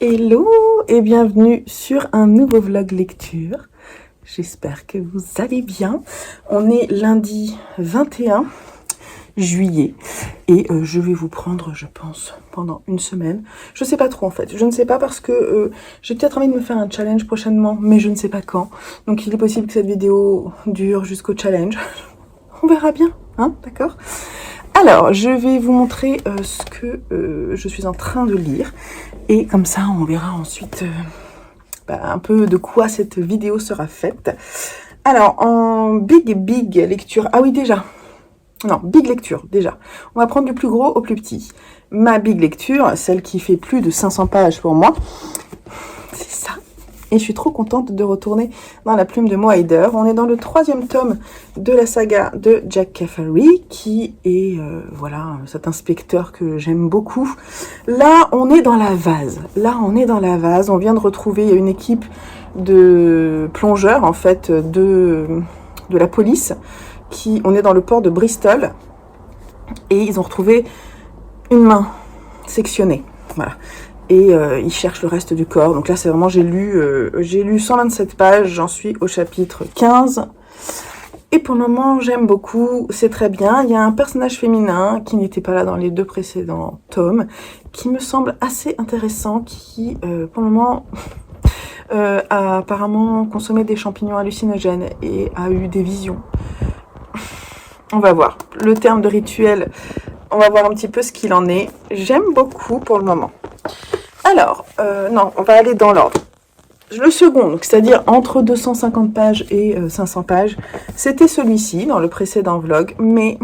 Hello et bienvenue sur un nouveau vlog lecture. J'espère que vous allez bien. On est lundi 21 juillet et je vais vous prendre, je pense, pendant une semaine. Je sais pas trop en fait. Je ne sais pas parce que j'ai peut-être envie de me faire un challenge prochainement, mais je ne sais pas quand. Donc il est possible que cette vidéo dure jusqu'au challenge. On verra bien, hein, d'accord ? Alors, je vais vous montrer ce que je suis en train de lire. Et comme ça, on verra ensuite un peu de quoi cette vidéo sera faite. Alors, en big lecture... Ah oui, déjà. Non, big lecture, déjà. On va prendre du plus gros au plus petit. Ma big lecture, celle qui fait plus de 500 pages pour moi, c'est ça. Et je suis trop contente de retourner dans la plume de Mo Hayder. On est dans le 3e tome de la saga de Jack Caffery, qui est, voilà, cet inspecteur que j'aime beaucoup. Là, on est dans la vase. On vient de retrouver une équipe de plongeurs, en fait, de la police. On est dans le port de Bristol. Et ils ont retrouvé une main sectionnée. Voilà. Et ils cherchent le reste du corps. Donc là, c'est vraiment, j'ai lu 127 pages, j'en suis au chapitre 15. Et pour le moment, j'aime beaucoup, c'est très bien. Il y a un personnage féminin qui n'était pas là dans les 2 précédents tomes, qui me semble assez intéressant, qui, pour le moment, a apparemment consommé des champignons hallucinogènes et a eu des visions. On va voir. Le terme de rituel, on va voir un petit peu ce qu'il en est. J'aime beaucoup pour le moment. Alors, non, on va aller dans l'ordre. Le second, c'est-à-dire entre 250 pages et 500 pages, c'était celui-ci dans le précédent vlog, mais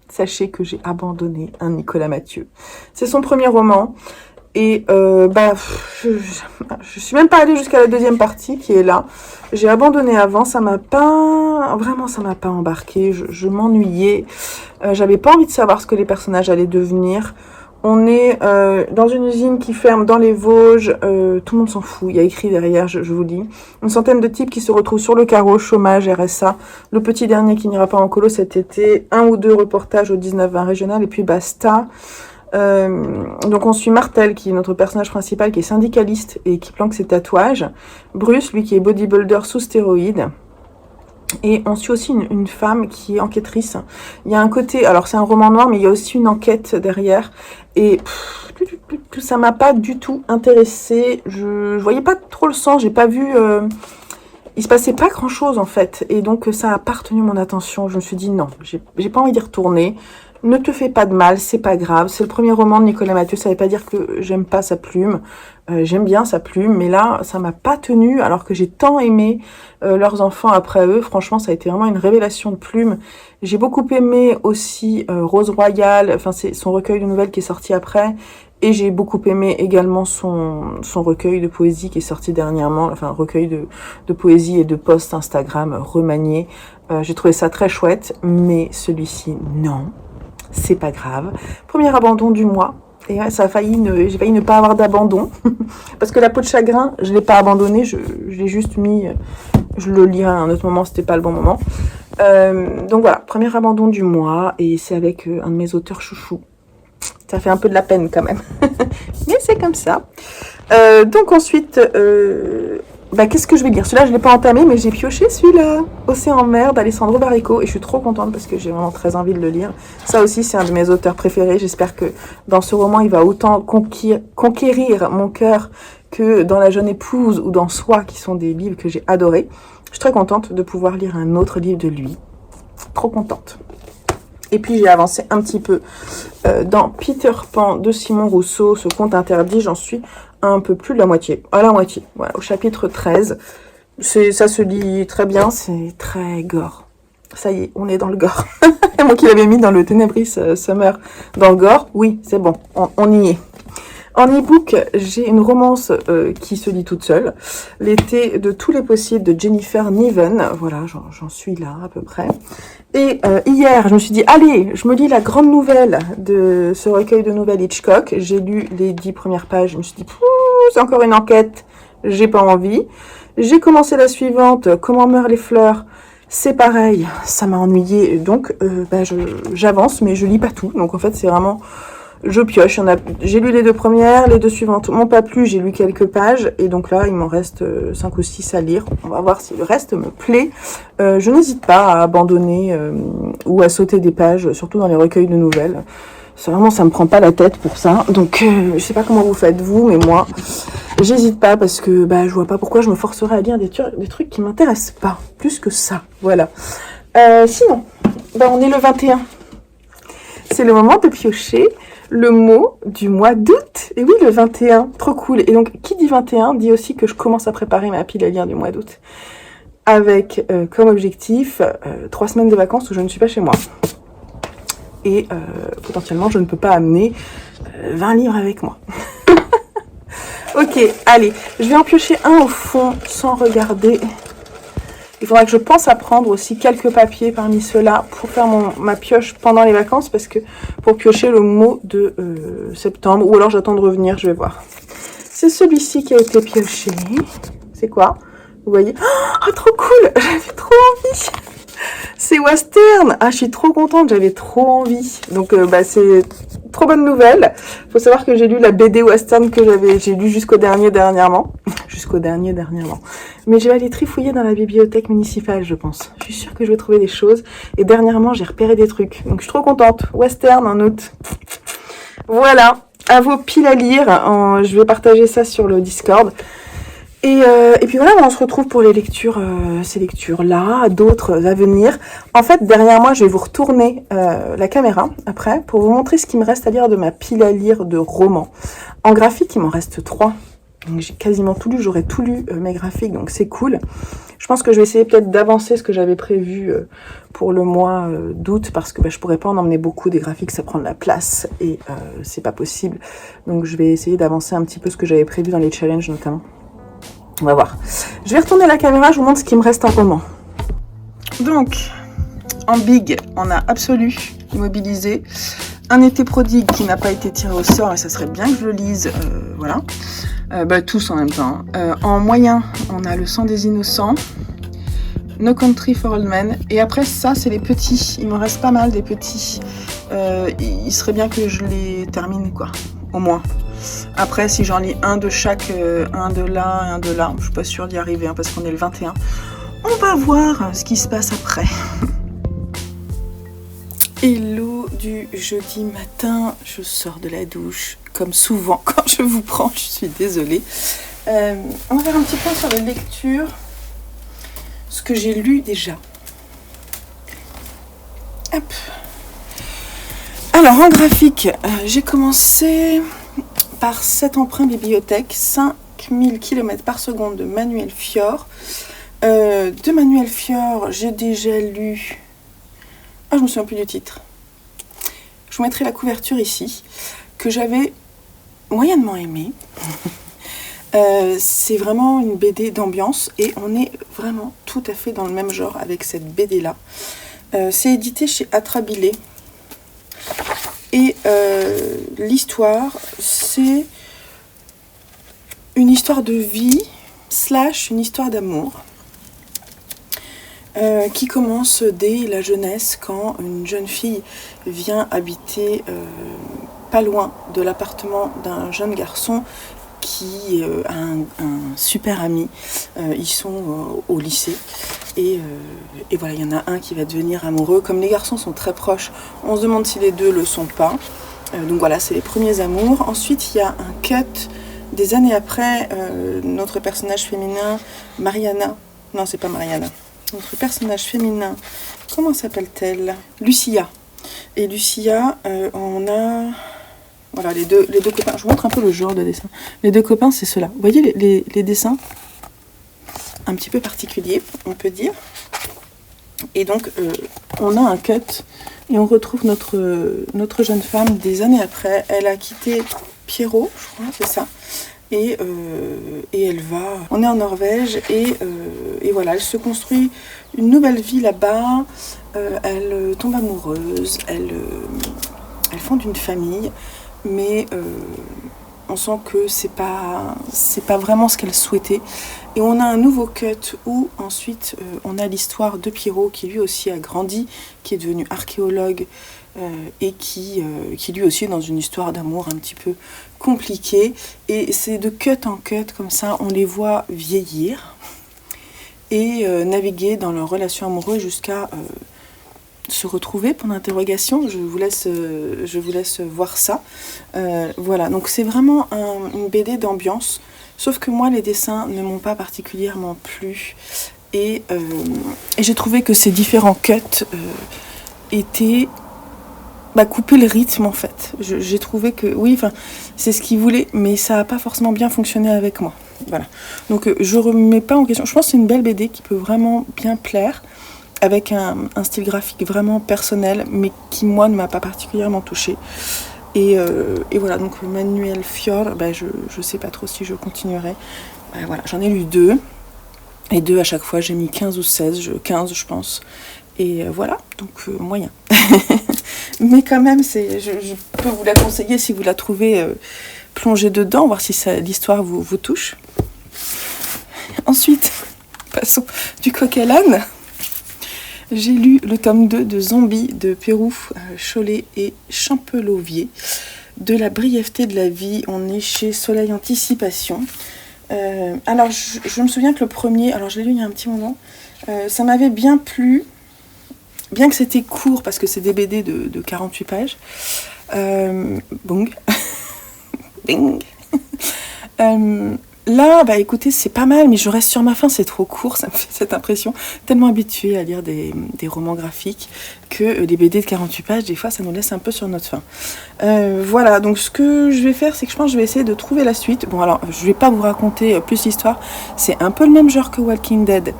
sachez que j'ai abandonné un Nicolas Mathieu. C'est son premier roman, et je suis même pas allée jusqu'à la 2e partie qui est là. J'ai abandonné avant, ça m'a pas embarqué, je m'ennuyais, j'avais pas envie de savoir ce que les personnages allaient devenir. On est dans une usine qui ferme dans les Vosges, tout le monde s'en fout, il y a écrit derrière, je vous dis. Une centaine de types qui se retrouvent sur le carreau, chômage, RSA. Le petit dernier qui n'ira pas en colo cet été, 1 ou 2 reportages au 19-20 régional, et puis basta. Donc on suit Martel, qui est notre personnage principal, qui est syndicaliste et qui planque ses tatouages. Bruce, lui qui est bodybuilder sous stéroïdes. Et on suit aussi une femme qui est enquêtrice. Il y a un côté, alors c'est un roman noir, mais il y a aussi une enquête derrière. Et ça m'a pas du tout intéressée. Je voyais pas trop le sens, j'ai pas vu... il se passait pas grand chose en fait. Et donc ça a pas retenu mon attention. Je me suis dit non, j'ai pas envie d'y retourner. Ne te fais pas de mal, c'est pas grave. C'est le premier roman de Nicolas Mathieu, ça veut pas dire que j'aime pas sa plume. J'aime bien sa plume, mais là, ça m'a pas tenu, alors que j'ai tant aimé leurs enfants après eux. Franchement, ça a été vraiment une révélation de plume. J'ai beaucoup aimé aussi Rose Royale, enfin c'est son recueil de nouvelles qui est sorti après. Et j'ai beaucoup aimé également son recueil de poésie qui est sorti dernièrement, enfin recueil de poésie et de posts Instagram remaniés. J'ai trouvé ça très chouette, mais celui-ci, non. C'est pas grave. Premier abandon du mois. Et ouais, j'ai failli ne pas avoir d'abandon. Parce que la peau de chagrin, je l'ai pas abandonné. Je l'ai juste mis. Je le lirai à un autre moment, c'était pas le bon moment. Donc voilà, premier abandon du mois. Et c'est avec un de mes auteurs chouchous. Ça fait un peu de la peine quand même. Mais c'est comme ça. Donc ensuite... qu'est-ce que je vais lire? Celui-là, je ne l'ai pas entamé, mais j'ai pioché celui-là. Océan en mer d'Alessandro Barrico. Et je suis trop contente parce que j'ai vraiment très envie de le lire. Ça aussi, c'est un de mes auteurs préférés. J'espère que dans ce roman, il va autant conquérir mon cœur que dans La jeune épouse ou dans Soi, qui sont des livres que j'ai adorés. Je suis très contente de pouvoir lire un autre livre de lui. Trop contente. Et puis, j'ai avancé un petit peu dans Peter Pan de Simon Rousseau, ce conte interdit. J'en suis un peu plus de la moitié. À la moitié, voilà, au chapitre 13. Ça se lit très bien, c'est très gore. Ça y est, on est dans le gore. Moi qui l'avais mis dans le Tenebris Summer dans le gore, oui, c'est bon, on y est. En e-book, j'ai une romance qui se lit toute seule. L'été de tous les possibles de Jennifer Niven. Voilà, j'en suis là à peu près. Et hier, je me suis dit, allez, je me lis la grande nouvelle de ce recueil de nouvelles Hitchcock. J'ai lu les 10 premières pages. Je me suis dit, c'est encore une enquête. J'ai pas envie. J'ai commencé la suivante, Comment meurent les fleurs. C'est pareil, ça m'a ennuyée. Donc, j'avance, mais je lis pas tout. Donc, en fait, c'est vraiment je pioche. J'ai lu les 2 premières, les 2 suivantes m'ont pas plu, j'ai lu quelques pages, et donc là, il m'en reste 5 ou 6 à lire. On va voir si le reste me plaît. Je n'hésite pas à abandonner ou à sauter des pages, surtout dans les recueils de nouvelles. C'est vraiment, ça me prend pas la tête pour ça. Donc, je sais pas comment vous faites vous, mais moi, j'hésite pas parce que je vois pas pourquoi je me forcerais à lire des trucs qui m'intéressent pas. Plus que ça, voilà. Sinon, on est le 21. C'est le moment de piocher le mot du mois d'août. Et oui, le 21, trop cool. Et donc, qui dit 21 dit aussi que je commence à préparer ma pile à lire du mois d'août. Avec comme objectif 3 semaines de vacances où je ne suis pas chez moi. Et potentiellement, je ne peux pas amener 20 livres avec moi. Ok, allez, je vais en piocher un au fond sans regarder. Il faudra que je pense à prendre aussi quelques papiers parmi ceux-là pour faire ma pioche pendant les vacances, parce que pour piocher le mot de septembre, ou alors j'attends de revenir, je vais voir. C'est celui-ci qui a été pioché. C'est quoi? Vous voyez? Oh, trop cool! J'avais trop envie! C'est western. Ah, je suis trop contente, j'avais trop envie. Donc, c'est trop bonne nouvelle. Faut savoir que j'ai lu la BD western que j'ai lu jusqu'au dernier dernièrement. Mais je vais aller trifouiller dans la bibliothèque municipale, je pense. Je suis sûre que je vais trouver des choses. Et dernièrement, j'ai repéré des trucs. Donc, je suis trop contente. Western en août. Voilà. À vos piles à lire. Je vais partager ça sur le Discord. Et puis voilà, on se retrouve pour les lectures, ces lectures-là, d'autres à venir. En fait, derrière moi, je vais vous retourner la caméra après pour vous montrer ce qui me reste à lire de ma pile à lire de romans. En graphique, il m'en reste 3. Donc j'ai quasiment tout lu, j'aurais tout lu mes graphiques, donc c'est cool. Je pense que je vais essayer peut-être d'avancer ce que j'avais prévu pour le mois d'août, parce que je pourrais pas en emmener beaucoup, des graphiques, ça prend de la place et c'est pas possible. Donc je vais essayer d'avancer un petit peu ce que j'avais prévu dans les challenges notamment. On va voir. Je vais retourner la caméra, je vous montre ce qui me reste en roman. Donc, en big, on a Absolu, Immobilisé, Un été prodigue qui n'a pas été tiré au sort, et ça serait bien que je le lise, voilà. Tous en même temps. En moyen, on a Le sang des innocents, No Country for Old Men, et après ça, c'est les petits. Il me reste pas mal des petits. Il serait bien que je les termine, quoi, au moins. Après, si j'en lis un de chaque, un de là, un de là, je suis pas sûre d'y arriver, hein, parce qu'on est le 21. On va voir ce qui se passe après. Hello du jeudi matin, je sors de la douche, comme souvent quand je vous prends, je suis désolée. On va faire un petit point sur les lectures, ce que j'ai lu déjà. Hop. Alors en graphique, j'ai commencé par 7 emprunts bibliothèque, 5000 km par seconde de Manuel Fior. De Manuel Fior, j'ai déjà lu... Ah, je me souviens plus du titre. Je vous mettrai la couverture ici, que j'avais moyennement aimée. C'est vraiment une BD d'ambiance et on est vraiment tout à fait dans le même genre avec cette BD-là. C'est édité chez Atrabile. Et l'histoire, c'est une histoire de vie / une histoire d'amour. Qui commence dès la jeunesse, quand une jeune fille vient habiter pas loin de l'appartement d'un jeune garçon qui a un super ami. Ils sont au lycée et voilà, il y en a un qui va devenir amoureux. Comme les garçons sont très proches, on se demande si les deux le sont pas. Donc voilà, c'est les premiers amours. Ensuite, il y a un cut des années après. Notre personnage féminin, Mariana, non, c'est pas Mariana. Notre personnage féminin, comment s'appelle-t-elle? Lucia. Et Lucia, on a... Voilà, les deux copains. Je vous montre un peu le genre de dessin. Les deux copains, c'est ceux-là. Vous voyez les dessins? Un petit peu particuliers, on peut dire. Et donc, on a un cut. Et on retrouve notre jeune femme des années après. Elle a quitté Pierrot, je crois, c'est ça. Et elle va... On est en Norvège et voilà, elle se construit une nouvelle vie là-bas. Elle tombe amoureuse, elle fonde une famille, mais on sent que c'est pas vraiment ce qu'elle souhaitait. Et on a un nouveau cut où ensuite on a l'histoire de Pierrot qui lui aussi a grandi, qui est devenu archéologue et qui lui aussi est dans une histoire d'amour un petit peu compliquée. Et c'est de cut en cut, comme ça, on les voit vieillir et naviguer dans leur relation amoureuse jusqu'à se retrouver, pour l'interrogation. Je vous laisse voir ça. Voilà, donc c'est vraiment une BD d'ambiance, sauf que moi, les dessins ne m'ont pas particulièrement plu. Et j'ai trouvé que ces différents cuts étaient... couper le rythme en fait. J'ai trouvé que oui, enfin c'est ce qu'il voulait, mais ça n'a pas forcément bien fonctionné avec moi. Voilà. Donc je remets pas en question. Je pense que c'est une belle BD qui peut vraiment bien plaire, avec un style graphique vraiment personnel, mais qui moi ne m'a pas particulièrement touchée. Et voilà, donc Manuel Fior, je sais pas trop si je continuerai. Voilà, j'en ai lu 2. Et 2 à chaque fois, j'ai mis 15 ou 16, 15 je pense. Et voilà, donc moyen. Mais quand même, je peux vous la conseiller si vous la trouvez plongée dedans, voir si l'histoire vous touche. Ensuite, passons du coq à l'âne. J'ai lu le tome 2 de Zombie de Pérou, Chollet et Champelovier. De la brièveté de la vie, on est chez Soleil Anticipation. Alors, je me souviens que le premier, alors je l'ai lu il y a un petit moment, ça m'avait bien plu, bien que c'était court, parce que c'est des BD de 48 pages. Bong. Bing. Là, écoutez, c'est pas mal, mais je reste sur ma faim, c'est trop court, ça me fait cette impression. Tellement habituée à lire des romans graphiques que les BD de 48 pages, des fois, ça nous laisse un peu sur notre faim. Voilà, donc ce que je vais faire, c'est que je pense que je vais essayer de trouver la suite. Bon, alors, je vais pas vous raconter plus l'histoire, c'est un peu le même genre que Walking Dead,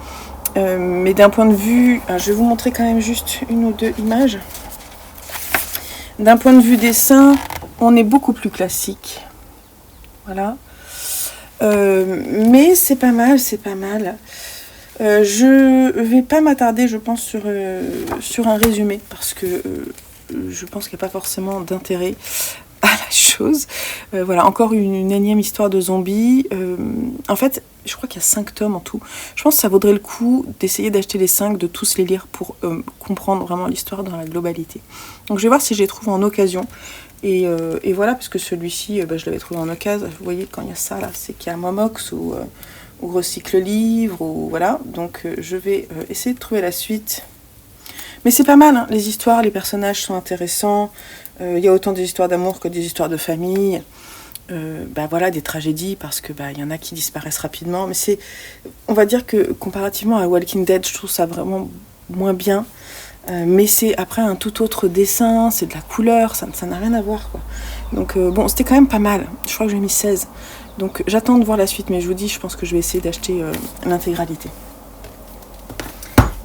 mais d'un point de vue... je vais vous montrer quand même juste une ou deux images. D'un point de vue dessin, on est beaucoup plus classique. Voilà. Mais c'est pas mal, c'est pas mal. Je vais pas m'attarder, je pense, sur un résumé, parce que je pense qu'il n'y a pas forcément d'intérêt à la chose. Voilà, encore une énième histoire de zombies. En fait, je crois qu'il y a 5 tomes en tout. Je pense que ça vaudrait le coup d'essayer d'acheter les 5, de tous les lire pour comprendre vraiment l'histoire dans la globalité. Donc je vais voir si je les trouve en occasion. Et voilà, parce que celui-ci, je l'avais trouvé en occasion. Vous voyez, quand il y a ça, là, c'est qu'il y a Momox ou Recycle Livre, ou voilà. Donc je vais essayer de trouver la suite. Mais c'est pas mal, hein. Les histoires, les personnages sont intéressants. Il y a autant des histoires d'amour que des histoires de famille. Voilà, des tragédies, parce que y en a qui disparaissent rapidement. Mais c'est, on va dire que comparativement à Walking Dead, je trouve ça vraiment moins bien. Mais c'est après un tout autre dessin, c'est de la couleur, ça n'a rien à voir, quoi. Donc bon, c'était quand même pas mal. Je crois que j'ai mis 16. Donc j'attends de voir la suite, mais je vous dis, je pense que je vais essayer d'acheter l'intégralité.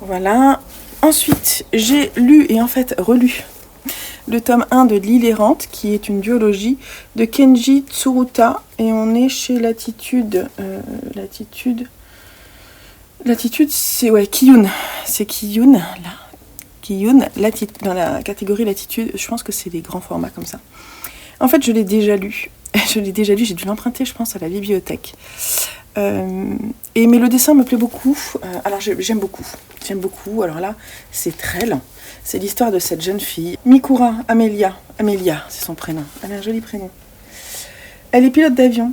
Voilà. Ensuite, j'ai lu et en fait relu le tome 1 de L'île errante, qui est une duologie de Kenji Tsuruta. Et on est chez Latitude. Latitude, c'est Kiyun. C'est Kiyun, là. Kiyun, dans la catégorie Latitude, je pense que c'est des grands formats comme ça. En fait, je l'ai déjà lu. J'ai dû l'emprunter, je pense, à la bibliothèque. Mais le dessin me plaît beaucoup. Alors, j'aime beaucoup. Alors là, c'est très lent. C'est l'histoire de cette jeune fille, Mikura Amelia, c'est son prénom. Elle a un joli prénom. Elle est pilote d'avion.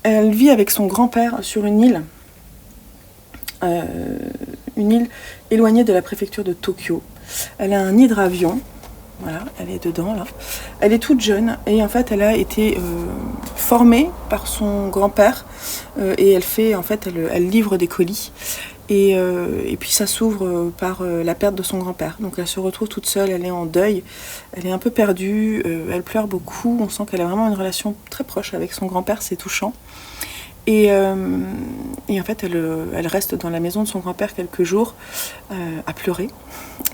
Elle vit avec son grand-père sur une île éloignée de la préfecture de Tokyo. Elle a un hydravion, voilà, elle est dedans là. Elle est toute jeune et en fait elle a été formée par son grand-père et elle livre des colis et puis ça s'ouvre par la perte de son grand-père. Donc elle se retrouve toute seule, elle est en deuil, elle est un peu perdue, elle pleure beaucoup, on sent qu'elle a vraiment une relation très proche avec son grand-père, c'est touchant. Et en fait, elle reste dans la maison de son grand-père quelques jours à pleurer.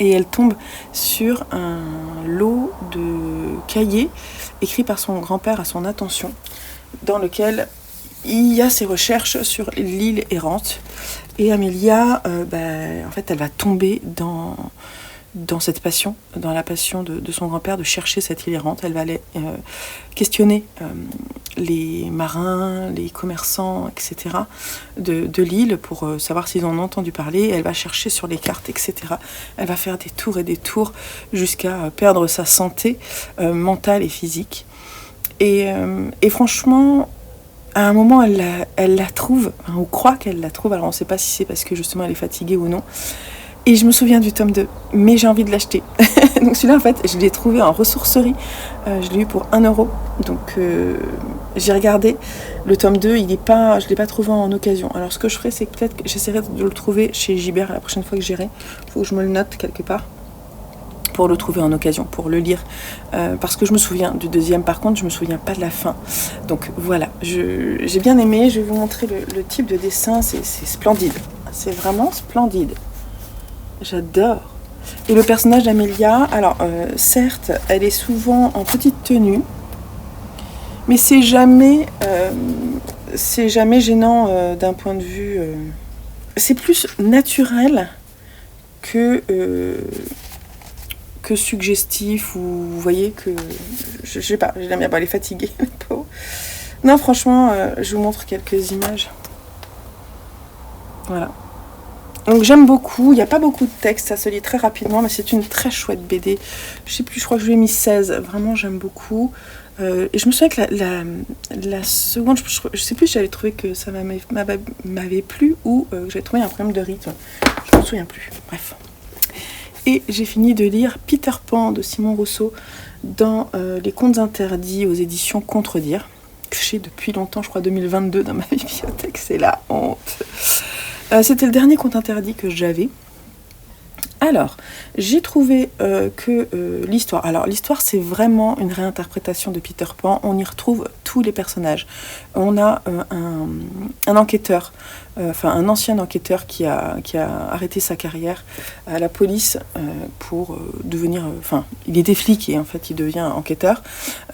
Et elle tombe sur un lot de cahiers écrits par son grand-père à son attention, dans lequel il y a ses recherches sur l'île errante. Et Amelia, en fait, elle va tomber dans cette passion, dans la passion de son grand-père, de chercher cette île errante. Elle va aller questionner les marins, les commerçants, etc. de l'île pour savoir s'ils en ont entendu parler. Elle va chercher sur les cartes, etc. Elle va faire des tours et des tours jusqu'à perdre sa santé mentale et physique. Et franchement, à un moment, elle la trouve, on croit qu'elle la trouve, alors on ne sait pas si c'est parce que justement elle est fatiguée ou non. Et je me souviens du tome 2, mais j'ai envie de l'acheter. Donc celui-là, en fait, je l'ai trouvé en ressourcerie. Je l'ai eu pour 1 €. Donc j'ai regardé. Le tome 2, je ne l'ai pas trouvé en occasion. Alors ce que je ferai, c'est que peut-être que j'essaierai de le trouver chez Gibert la prochaine fois que j'irai. Il faut que je me le note quelque part pour le trouver en occasion, pour le lire. Parce que je me souviens du deuxième, par contre, je me souviens pas de la fin. Donc voilà, j'ai bien aimé. Je vais vous montrer le type de dessin. C'est splendide. C'est vraiment splendide. J'adore. Et le personnage d'Amélia, alors certes, elle est souvent en petite tenue, mais c'est jamais gênant d'un point de vue. C'est plus naturel que suggestif, ou vous voyez que je sais pas, j'aime bien pas, elle est fatiguée. Non, franchement, je vous montre quelques images. Voilà. Donc j'aime beaucoup, il n'y a pas beaucoup de texte, ça se lit très rapidement, mais c'est une très chouette BD. Je sais plus, je crois que je lui ai mis 16, vraiment j'aime beaucoup. Et je me souviens que la seconde, je sais plus si j'avais trouvé que ça m'avait plu ou j'avais trouvé un problème de rythme. Je me souviens plus, bref. Et j'ai fini de lire Peter Pan de Simon Rousseau dans Les Contes Interdits aux éditions Contredire, que j'ai depuis longtemps, je crois 2022 dans ma bibliothèque, c'est la honte. C'était le dernier conte interdit que j'avais. Alors, j'ai trouvé que l'histoire... Alors, l'histoire, c'est vraiment une réinterprétation de Peter Pan. On y retrouve tous les personnages. On a un enquêteur, un ancien enquêteur qui a arrêté sa carrière à la police pour devenir... il était flic et en fait, il devient enquêteur.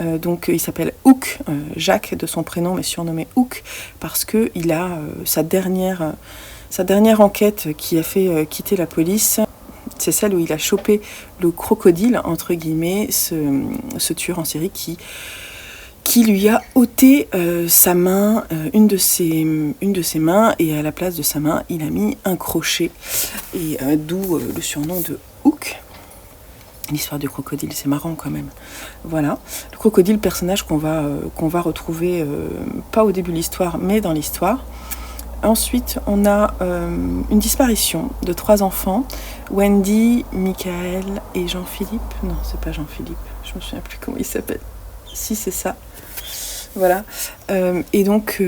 Donc, il s'appelle Hook, Jacques de son prénom, mais surnommé Hook, parce qu'il a sa dernière enquête qui a fait quitter la police. C'est celle où il a chopé le crocodile, entre guillemets, ce tueur en série qui lui a ôté sa main, une de ses mains, et à la place de sa main, il a mis un crochet, et d'où le surnom de Hook. L'histoire du crocodile, c'est marrant quand même. Voilà, le crocodile, personnage qu'on va retrouver, pas au début de l'histoire, mais dans l'histoire. Ensuite, on a une disparition de 3 enfants, Wendy, Michael et Jean-Philippe. Non, c'est pas Jean-Philippe, je me souviens plus comment il s'appelle. Si, c'est ça. Voilà. Et donc,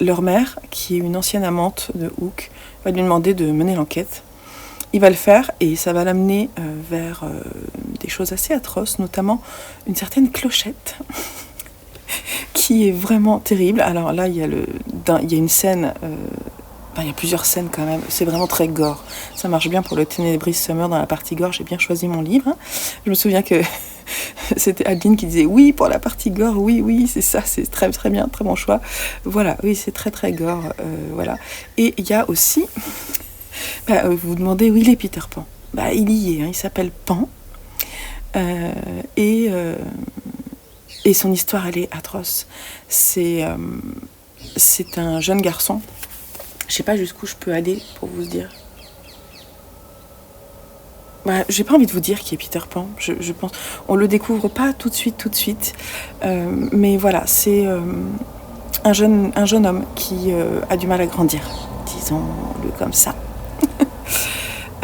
leur mère, qui est une ancienne amante de Hook, va lui demander de mener l'enquête. Il va le faire et ça va l'amener vers des choses assez atroces, notamment une certaine Clochette. Qui est vraiment terrible. Alors là, il y a une scène, il y a plusieurs scènes quand même, c'est vraiment très gore. Ça marche bien pour le Ténébris Summer dans la partie gore, j'ai bien choisi mon livre. Hein. Je me souviens que c'était Adeline qui disait oui pour la partie gore, oui, c'est ça, c'est très très bien, très bon choix. Voilà, oui, c'est très très gore, voilà. Et il y a aussi, vous vous demandez où il est Peter Pan. Il y est, hein, il s'appelle Pan. Et son histoire, elle est atroce. C'est un jeune garçon. Je sais pas jusqu'où je peux aller pour vous dire. J'ai pas envie de vous dire qui est Peter Pan. Je pense, on le découvre pas tout de suite. Mais voilà, c'est un jeune homme qui a du mal à grandir, disons-le comme ça.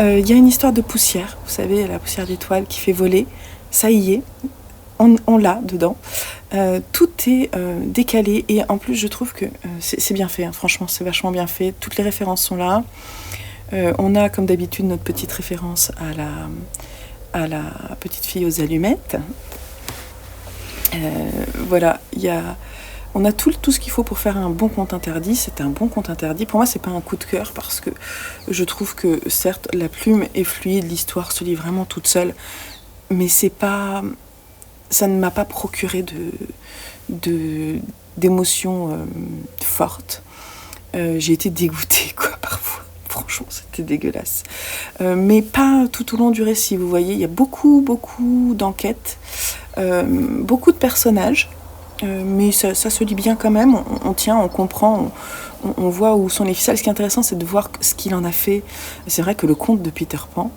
Il y a une histoire de poussière, vous savez, la poussière d'étoiles qui fait voler. Ça y est. On l'a dedans. Tout est décalé et en plus je trouve que c'est bien fait, hein. Franchement c'est vachement bien fait, toutes les références sont là. On a comme d'habitude notre petite référence à la petite fille aux allumettes. Voilà, on a tout ce qu'il faut pour faire un bon conte interdit. C'est un bon conte interdit. Pour moi c'est pas un coup de cœur parce que je trouve que certes la plume est fluide, l'histoire se lit vraiment toute seule, mais ça ne m'a pas procuré d'émotions fortes. J'ai été dégoûtée, parfois. franchement, c'était dégueulasse. Mais pas tout au long du récit, vous voyez, il y a beaucoup d'enquêtes, beaucoup de personnages, mais ça se lit bien quand même, on tient, on comprend, on voit où sont les ficelles. Ce qui est intéressant, c'est de voir ce qu'il en a fait. C'est vrai que le conte de Peter Pan,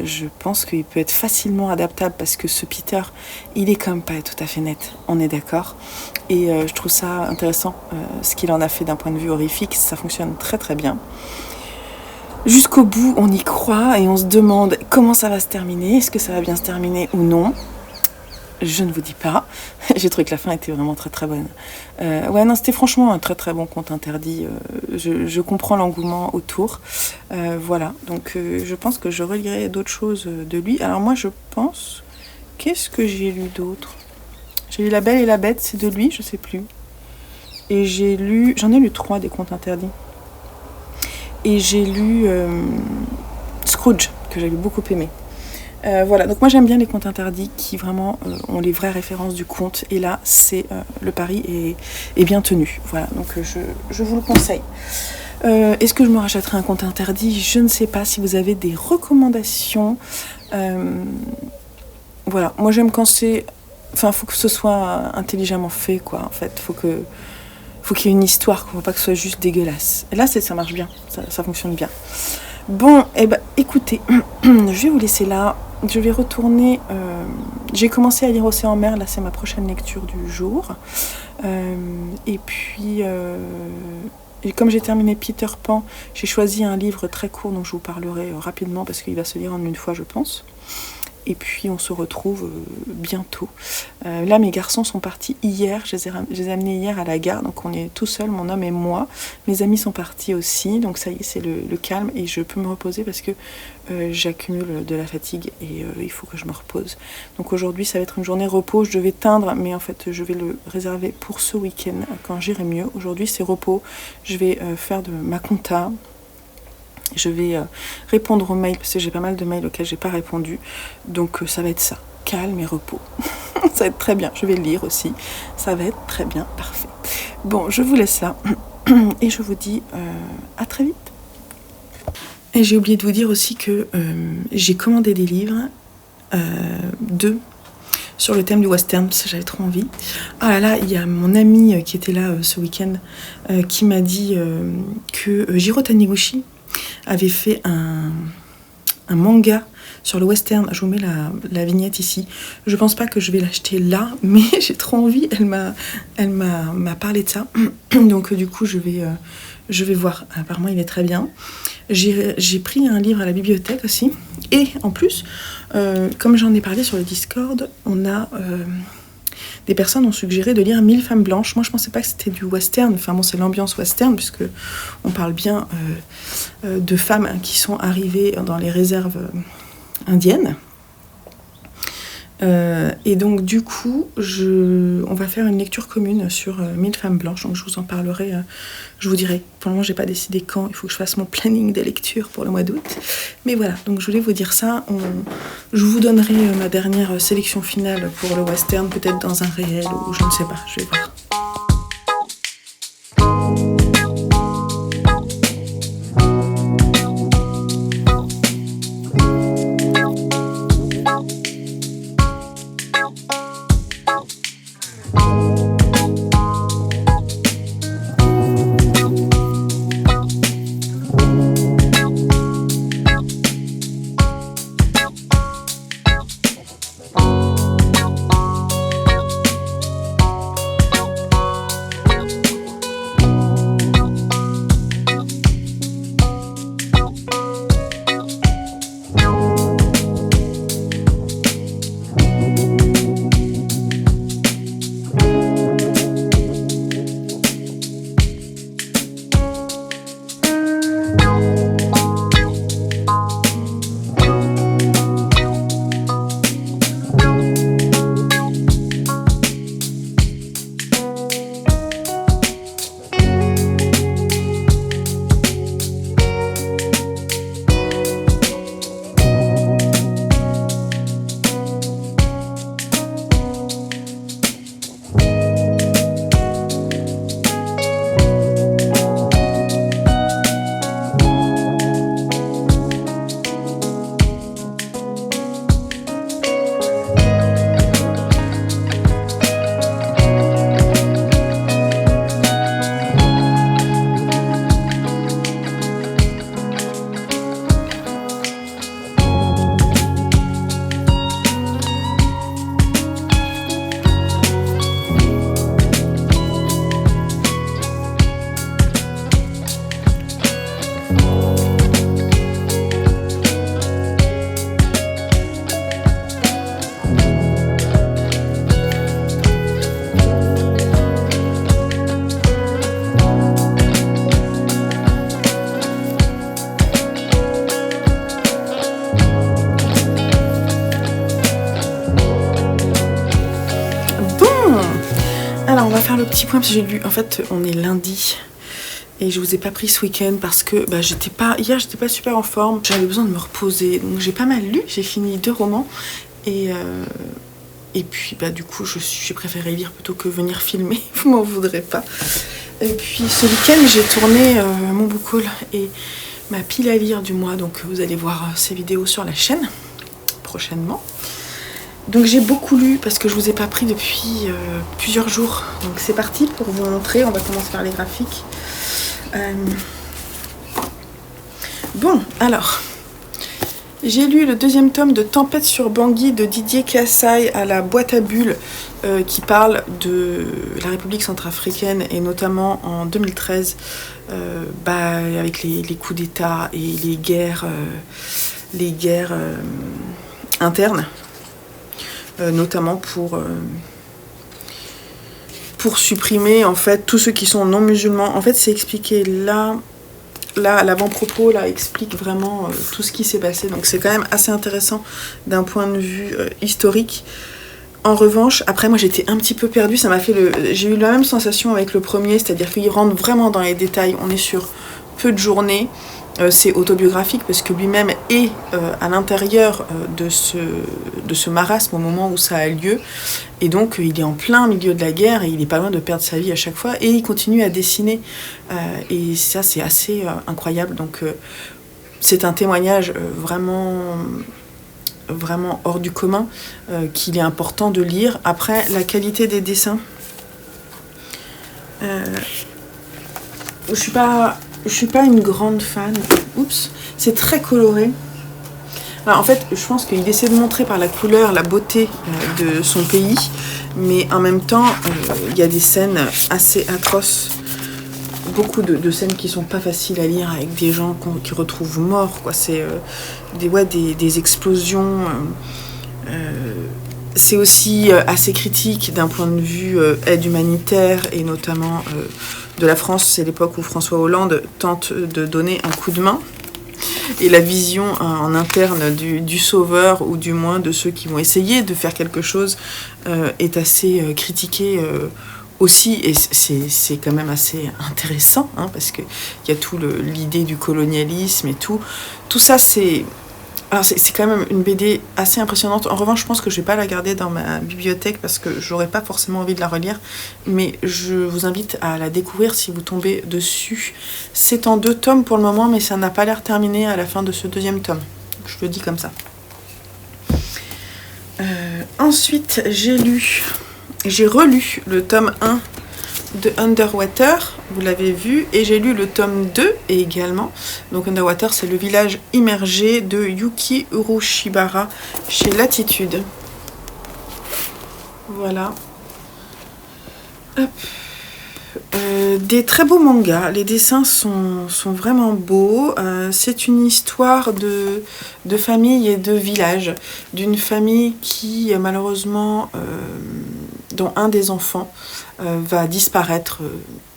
je pense qu'il peut être facilement adaptable parce que ce Peter, il est quand même pas tout à fait net, on est d'accord. Et je trouve ça intéressant, ce qu'il en a fait d'un point de vue horrifique, ça fonctionne très très bien. Jusqu'au bout, on y croit et on se demande comment ça va se terminer, est-ce que ça va bien se terminer ou non. Je ne vous dis pas. J'ai trouvé que la fin était vraiment très très bonne. Ouais, non, c'était franchement un très très bon conte interdit. Je comprends l'engouement autour. Voilà, donc je pense que je relirai d'autres choses de lui. Alors moi, je pense... Qu'est-ce que j'ai lu d'autre ? J'ai lu La Belle et la Bête, c'est de lui, je sais plus. Et j'en ai lu 3 des contes interdits. Et j'ai lu Scrooge, que j'avais beaucoup aimé. Voilà, donc moi j'aime bien les contes interdits qui vraiment ont les vraies références du conte. Et là, le pari est bien tenu. Voilà, donc je vous le conseille. Est-ce que je me rachèterai un conte interdit ? Je ne sais pas. Si vous avez des recommandations. Voilà, moi j'aime quand c'est... Enfin, faut que ce soit intelligemment fait, quoi, en fait. Faut qu'il y ait une histoire, faut pas que ce soit juste dégueulasse. Et là, ça marche bien, ça fonctionne bien. Bon, écoutez, je vais vous laisser là. Je vais retourner... j'ai commencé à lire Océan en mer, là c'est ma prochaine lecture du jour. Et puis, comme j'ai terminé Peter Pan, j'ai choisi un livre très court dont je vous parlerai rapidement parce qu'il va se lire en une fois, je pense. Et puis on se retrouve bientôt. Là mes garçons sont partis hier, je les ai amenés hier à la gare, donc on est tout seul, mon homme et moi. Mes amis sont partis aussi, donc ça y est, c'est le calme et je peux me reposer parce que j'accumule de la fatigue et il faut que je me repose. Donc aujourd'hui ça va être une journée repos, je devais teindre, mais en fait je vais le réserver pour ce week-end quand j'irai mieux. Aujourd'hui c'est repos, je vais faire de ma compta. Je vais répondre aux mails parce que j'ai pas mal de mails auxquels j'ai pas répondu. Donc ça va être ça, calme et repos. Ça va être très bien, je vais le lire aussi. Ça va être très bien, parfait. Bon, je vous laisse là et je vous dis à très vite. Et j'ai oublié de vous dire aussi que j'ai commandé des livres, 2, sur le thème du western, parce que j'avais trop envie. Ah là là, il y a mon ami qui était là ce week-end qui m'a dit que Jiro Taniguchi avait fait un manga sur le western. Je vous mets la vignette ici. Je pense pas que je vais l'acheter là, mais j'ai trop envie. Elle m'a parlé de ça. Donc du coup, je vais voir. Apparemment, il est très bien. J'ai pris un livre à la bibliothèque aussi. Et en plus, comme j'en ai parlé sur le Discord, on a... des personnes ont suggéré de lire 1000 femmes blanches. Moi, je pensais pas que c'était du western. Enfin bon, c'est l'ambiance western, puisque on parle bien de femmes qui sont arrivées dans les réserves indiennes. Et donc, du coup, on va faire une lecture commune sur 1000 femmes blanches. Donc, je vous en parlerai, je vous dirai. Pour le moment, j'ai pas décidé quand. Il faut que je fasse mon planning des lectures pour le mois d'août. Mais voilà, donc je voulais vous dire ça. Je vous donnerai ma dernière sélection finale pour le western, peut-être dans un réel ou je ne sais pas. Je vais voir. faire le petit point parce que j'ai lu. En fait, on est lundi et je vous ai pas pris ce week-end parce que j'étais pas super en forme. J'avais besoin de me reposer, donc j'ai pas mal lu. J'ai fini 2 romans et puis du coup j'ai préféré lire plutôt que venir filmer. Vous m'en voudrez pas. Et puis ce week-end j'ai tourné mon book haul et ma pile à lire du mois. Donc vous allez voir ces vidéos sur la chaîne prochainement. Donc j'ai beaucoup lu parce que je vous ai pas pris depuis plusieurs jours. Donc c'est parti pour vous montrer. On va commencer par les graphiques. Bon, alors j'ai lu le 2e tome de Tempête sur Bangui de Didier Kassai à la boîte à bulles qui parle de la République centrafricaine et notamment en 2013 avec les coups d'État et les guerres internes. Notamment pour supprimer en fait tous ceux qui sont non musulmans. En fait c'est expliqué là l'avant-propos là explique vraiment tout ce qui s'est passé, donc c'est quand même assez intéressant d'un point de vue historique. En revanche, après moi j'étais un petit peu perdue, j'ai eu la même sensation avec le premier, c'est-à-dire qu'il rentre vraiment dans les détails, on est sur peu de journées. C'est autobiographique parce que lui-même est à l'intérieur de ce marasme au moment où ça a lieu, et donc il est en plein milieu de la guerre et il est pas loin de perdre sa vie à chaque fois, et il continue à dessiner et ça c'est assez incroyable. Donc c'est un témoignage vraiment hors du commun qu'il est important de lire. Après, la qualité des dessins, je suis pas une grande fan. Oups, c'est très coloré. Alors, en fait, je pense qu'il essaie de montrer par la couleur la beauté de son pays, mais en même temps, il y a des scènes assez atroces. Beaucoup de scènes qui sont pas faciles à lire, avec des gens qui retrouvent morts, quoi. C'est des explosions. C'est aussi assez critique d'un point de vue aide humanitaire, et notamment de la France. C'est l'époque où François Hollande tente de donner un coup de main. Et la vision en interne du sauveur, ou du moins de ceux qui vont essayer de faire quelque chose, est assez critiquée aussi. Et c'est quand même assez intéressant, hein, parce qu'il y a tout l'idée du colonialisme et tout. Tout ça, c'est quand même une BD assez impressionnante. En revanche, je pense que je vais pas la garder dans ma bibliothèque parce que j'aurais pas forcément envie de la relire. Mais je vous invite à la découvrir si vous tombez dessus. C'est en 2 tomes pour le moment, mais ça n'a pas l'air terminé à la fin de ce 2e tome. Je le dis comme ça. Ensuite, j'ai relu le tome 1 de Underwater, vous l'avez vu, et j'ai lu le tome 2 également. Donc Underwater, c'est le village immergé de Yuki Urushibara chez Latitude. Voilà. Hop. Des très beaux mangas, les dessins sont vraiment beaux. C'est une histoire de famille et de village, d'une famille qui malheureusement, dont un des enfants va disparaître,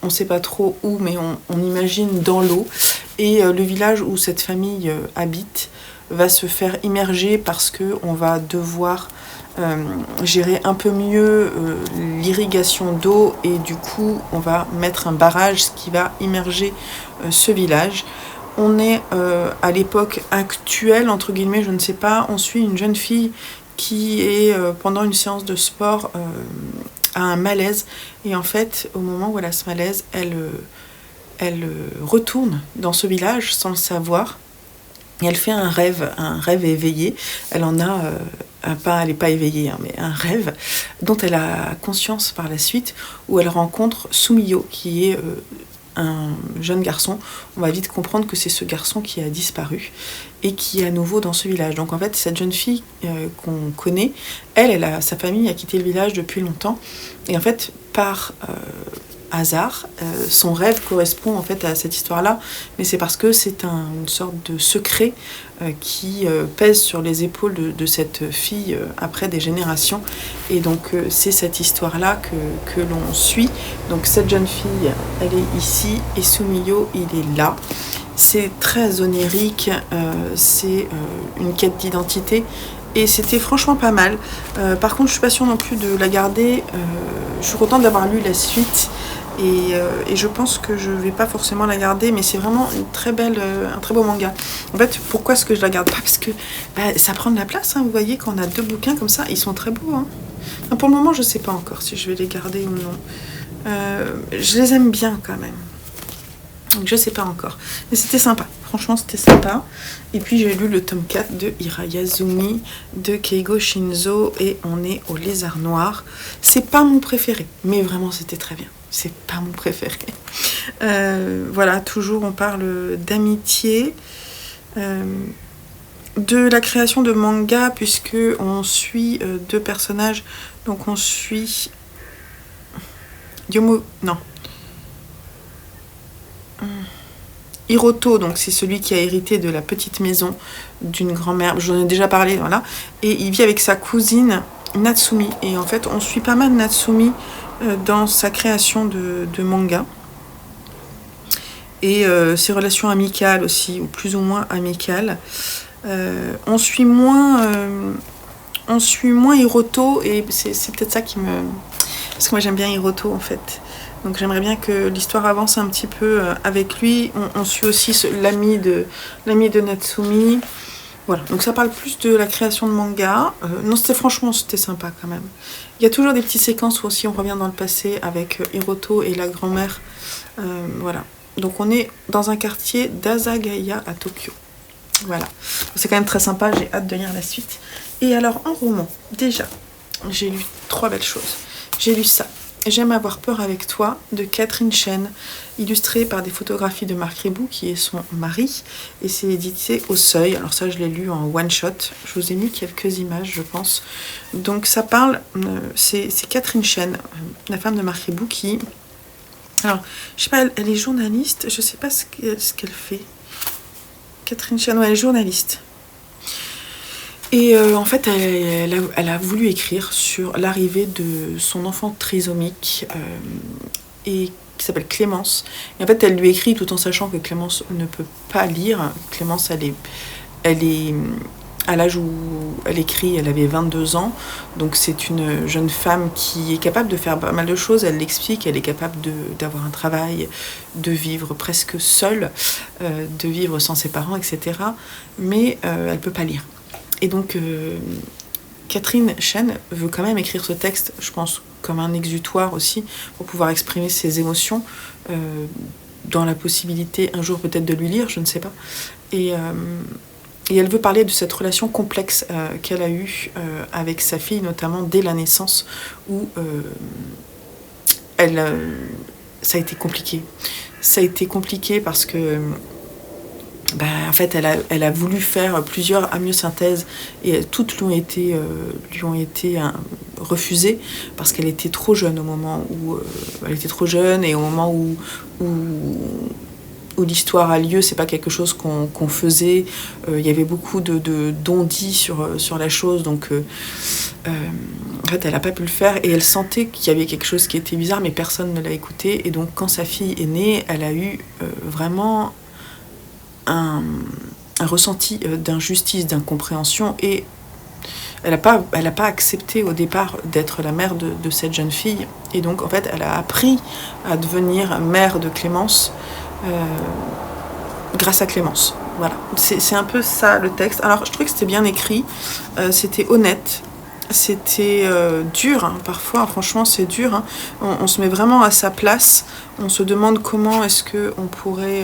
on ne sait pas trop où, mais on imagine dans l'eau, et le village où cette famille habite va se faire immerger parce qu'on va devoir gérer un peu mieux l'irrigation d'eau, et du coup on va mettre un barrage, ce qui va immerger ce village. On est à l'époque actuelle, entre guillemets, je ne sais pas, on suit une jeune fille qui est pendant une séance de sport a un malaise, et en fait au moment où elle a ce malaise, elle retourne dans ce village sans le savoir, et elle fait un rêve éveillé. Elle en a elle n'est pas éveillée, hein, mais un rêve dont elle a conscience par la suite, où elle rencontre Sumiyo, qui est un jeune garçon. On va vite comprendre que c'est ce garçon qui a disparu et qui est à nouveau dans ce village. Donc en fait, cette jeune fille qu'on connaît, sa famille a quitté le village depuis longtemps, et en fait, par hasard, son rêve correspond en fait à cette histoire-là, mais c'est parce que c'est une sorte de secret qui pèse sur les épaules de cette fille après des générations, et donc c'est cette histoire-là que l'on suit. Donc cette jeune fille, elle est ici, et Sumiyo, il est là. C'est très onirique, c'est une quête d'identité, et c'était franchement pas mal. Par contre, je suis pas sûre non plus de la garder. Je suis contente d'avoir lu la suite. Et je pense que je vais pas forcément la garder, mais c'est vraiment une très belle, un très beau manga. En fait, pourquoi est-ce que je la garde pas? Parce que ça prend de la place, hein. Vous voyez qu'on a 2 bouquins comme ça, ils sont très beaux. Hein. Enfin, pour le moment, je sais pas encore si je vais les garder ou non. Je les aime bien quand même. Donc je sais pas encore. Mais c'était sympa. Franchement, c'était sympa. Et puis j'ai lu le tome 4 de Hirayazumi de Keigo Shinzo et on est au Lézard Noir. C'est pas mon préféré, mais vraiment c'était très bien. C'est pas mon préféré. Voilà, toujours on parle d'amitié, de la création de manga, puisque on suit 2 personnages. Donc on suit Hiroto, donc c'est celui qui a hérité de la petite maison d'une grand-mère, j'en ai déjà parlé, voilà, et il vit avec sa cousine Natsumi, et en fait on suit pas mal Natsumi dans sa création de manga, et ses relations amicales aussi, ou plus ou moins amicales. On suit moins Hiroto, et c'est peut-être ça qui me... Parce que moi j'aime bien Hiroto en fait. Donc j'aimerais bien que l'histoire avance un petit peu avec lui. On suit aussi l'ami de Natsumi. Voilà, donc ça parle plus de la création de manga. Non, c'était sympa quand même. Il y a toujours des petites séquences où aussi on revient dans le passé avec Hiroto et la grand-mère. Voilà, donc on est dans un quartier d'Asagaya à Tokyo. Voilà, c'est quand même très sympa, j'ai hâte de lire la suite. Et alors en roman, déjà, j'ai lu 3 belles choses. J'ai lu ça. J'aime avoir peur avec toi de Catherine Chen, illustrée par des photographies de Marc Ribou, qui est son mari, et c'est édité au Seuil. Alors ça, je l'ai lu en one shot. Je vous ai mis quelques images, je pense. Donc ça parle, c'est Catherine Chen, la femme de Marc Ribou, qui... Alors, je sais pas, elle est journaliste, je sais pas ce qu'elle fait. Catherine Chen, ouais, elle est journaliste. Et en fait, elle a voulu écrire sur l'arrivée de son enfant trisomique et qui s'appelle Clémence. Et en fait, elle lui écrit tout en sachant que Clémence ne peut pas lire. Clémence, elle est à l'âge où elle écrit, elle avait 22 ans. Donc c'est une jeune femme qui est capable de faire pas mal de choses. Elle l'explique, elle est capable d'avoir un travail, de vivre presque seule, de vivre sans ses parents, etc. Mais elle ne peut pas lire. Et donc, Catherine Chen veut quand même écrire ce texte, je pense, comme un exutoire aussi, pour pouvoir exprimer ses émotions, dans la possibilité un jour peut-être de lui lire, je ne sais pas. Et elle veut parler de cette relation complexe qu'elle a eue avec sa fille, notamment dès la naissance, où ça a été compliqué. Ça a été compliqué parce que... en fait, elle a voulu faire plusieurs amniosynthèses et toutes lui ont été refusées parce qu'elle était trop jeune au moment où elle était trop jeune, et au moment où l'histoire a lieu, c'est pas quelque chose qu'on faisait. Il y avait beaucoup de d'on-dit sur la chose, donc en fait, elle n'a pas pu le faire, et elle sentait qu'il y avait quelque chose qui était bizarre, mais personne ne l'a écouté. Et donc, quand sa fille est née, elle a eu vraiment un ressenti d'injustice, d'incompréhension, et elle n'a pas accepté au départ d'être la mère de cette jeune fille, et donc en fait elle a appris à devenir mère de Clémence grâce à Clémence. Voilà, c'est un peu ça le texte. Alors je trouvais que c'était bien écrit, c'était honnête, c'était dur, hein, parfois, franchement c'est dur, hein. On se met vraiment à sa place, on se demande comment est-ce qu'on pourrait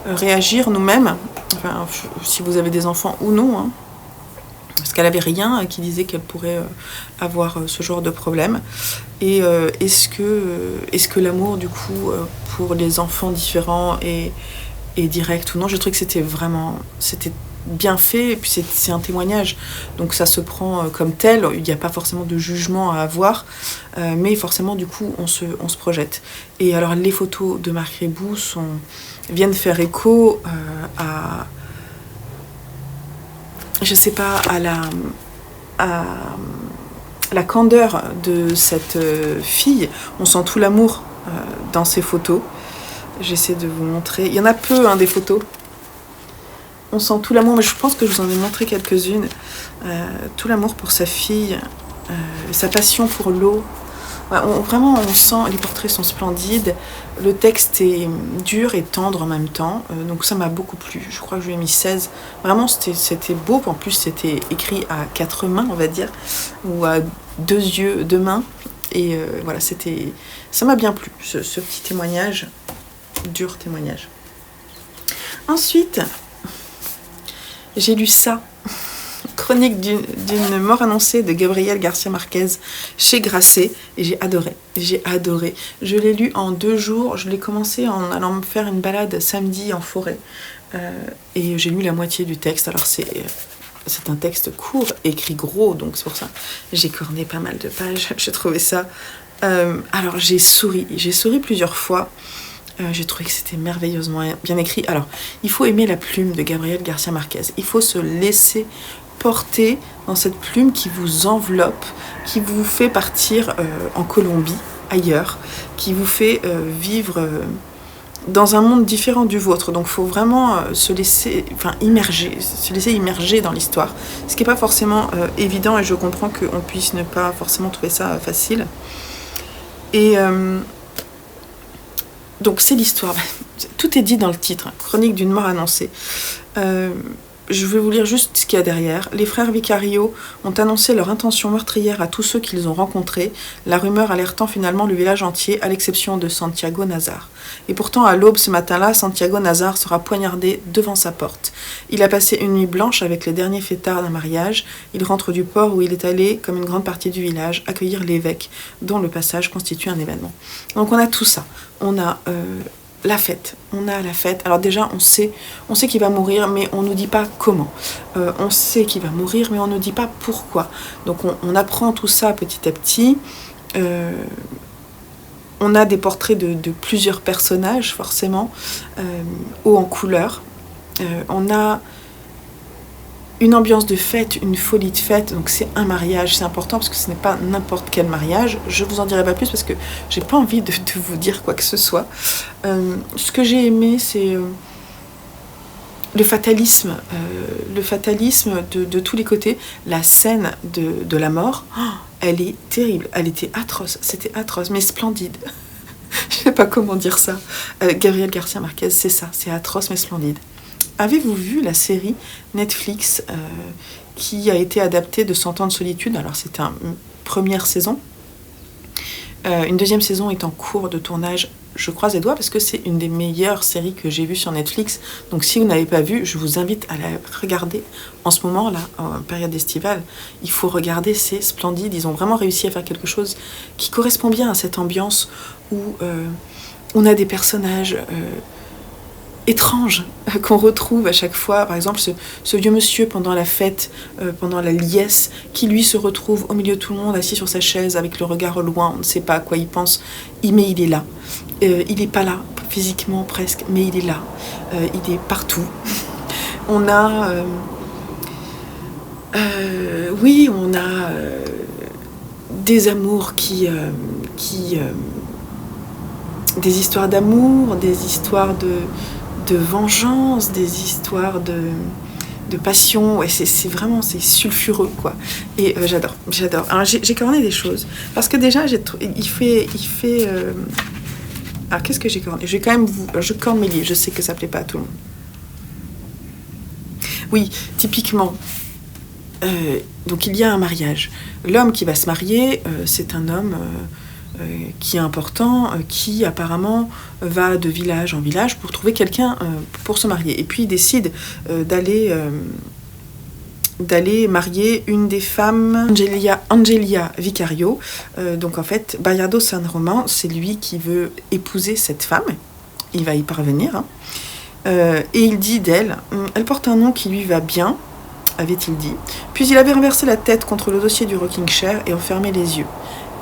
réagir nous-mêmes, enfin, si vous avez des enfants ou non, hein, parce qu'elle avait rien qui disait qu'elle pourrait avoir ce genre de problème. Et est-ce que l'amour, du coup, pour les enfants différents est direct ou non? Je trouvais que c'était bien fait, et puis c'est un témoignage, donc ça se prend comme tel. Il n'y a pas forcément de jugement à avoir, mais forcément du coup on se projette. Et alors les photos de Marc Ribou viennent faire écho à, je sais pas, à la candeur de cette fille. On sent tout l'amour dans ces photos. J'essaie de vous montrer. Il y en a peu, hein, des photos. On sent tout l'amour, mais je pense que je vous en ai montré quelques-unes. Tout l'amour pour sa fille, sa passion pour l'eau. Ouais, vraiment, on sent, les portraits sont splendides. Le texte est dur et tendre en même temps. Donc ça m'a beaucoup plu. Je crois que je lui ai mis 16. Vraiment, c'était beau. En plus, c'était écrit à 4 mains, on va dire. Ou à 2 yeux, 2 mains. Et voilà, ça m'a bien plu, ce petit témoignage. Dur témoignage. Ensuite, j'ai lu ça. Chronique d'une mort annoncée de Gabriel Garcia Marquez chez Grasset, et j'ai adoré. Je l'ai lu en 2 jours. Je l'ai commencé en allant me faire une balade samedi en forêt. Et j'ai lu la moitié du texte. Alors c'est un texte court, écrit gros, donc c'est pour ça. J'ai corné pas mal de pages. J'ai trouvé ça... alors j'ai souri plusieurs fois. J'ai trouvé que c'était merveilleusement bien écrit. Alors, il faut aimer la plume de Gabriel Garcia Marquez. Il faut se laisser porter dans cette plume qui vous enveloppe, qui vous fait partir en Colombie, ailleurs, qui vous fait vivre dans un monde différent du vôtre. Donc, il faut vraiment se laisser immerger dans l'histoire. Ce qui n'est pas forcément évident, et je comprends qu'on puisse ne pas forcément trouver ça facile. Et... donc c'est l'histoire, tout est dit dans le titre, hein. Chronique d'une mort annoncée. Je vais vous lire juste ce qu'il y a derrière. Les frères Vicario ont annoncé leur intention meurtrière à tous ceux qu'ils ont rencontrés, la rumeur alertant finalement le village entier, à l'exception de Santiago Nazar. Et pourtant, à l'aube ce matin-là, Santiago Nazar sera poignardé devant sa porte. Il a passé une nuit blanche avec les derniers fêtards d'un mariage. Il rentre du port où il est allé, comme une grande partie du village, accueillir l'évêque, dont le passage constitue un événement. Donc on a tout ça. On a... la fête, alors déjà on sait qu'il va mourir, mais on nous dit pas comment. On sait qu'il va mourir, mais on ne dit pas pourquoi. Donc on apprend tout ça petit à petit. On a des portraits de plusieurs personnages, forcément, haut en couleur. On a une ambiance de fête, une folie de fête, donc c'est un mariage, c'est important parce que ce n'est pas n'importe quel mariage. Je vous en dirai pas plus parce que j'ai pas envie de vous dire quoi que ce soit. Ce que j'ai aimé, c'est le fatalisme de tous les côtés. La scène de la mort, elle est terrible, elle était atroce, c'était atroce, mais splendide. Je sais pas comment dire ça. Gabriel Garcia Marquez, c'est ça, c'est atroce mais splendide. Avez-vous vu la série Netflix qui a été adaptée de 100 ans de solitude? Alors c'était une première saison. Une deuxième saison est en cours de tournage. Je croise les doigts parce que c'est une des meilleures séries que j'ai vues sur Netflix. Donc si vous n'avez pas vu, je vous invite à la regarder en ce moment, là, en période estivale. Il faut regarder, c'est splendide. Ils ont vraiment réussi à faire quelque chose qui correspond bien à cette ambiance où on a des personnages... étrange qu'on retrouve à chaque fois. Par exemple, ce vieux monsieur pendant la fête, pendant la liesse, qui lui se retrouve au milieu de tout le monde, assis sur sa chaise, avec le regard au loin, on ne sait pas à quoi il pense, mais il est là. Il n'est pas là, physiquement presque, mais il est là. Il est partout. On a... on a des amours des histoires d'amour, des histoires de vengeance, des histoires de passion. Ouais, c'est vraiment, c'est sulfureux, quoi. Et j'adore. Alors j'ai corné des choses. Parce que déjà, il fait alors qu'est-ce que j'ai corné? Je corne mes livres, je sais que ça plaît pas à tout le monde. Oui, typiquement, donc il y a un mariage. L'homme qui va se marier, c'est un homme... qui est important, qui apparemment va de village en village pour trouver quelqu'un pour se marier. Et puis il décide d'aller marier une des femmes, Angelia Vicario. Donc en fait, Bayardo San Roman, c'est lui qui veut épouser cette femme. Il va y parvenir. Hein. Et il dit d'elle, elle porte un nom qui lui va bien, avait-il dit. Puis il avait renversé la tête contre le dossier du rocking chair et enfermé les yeux.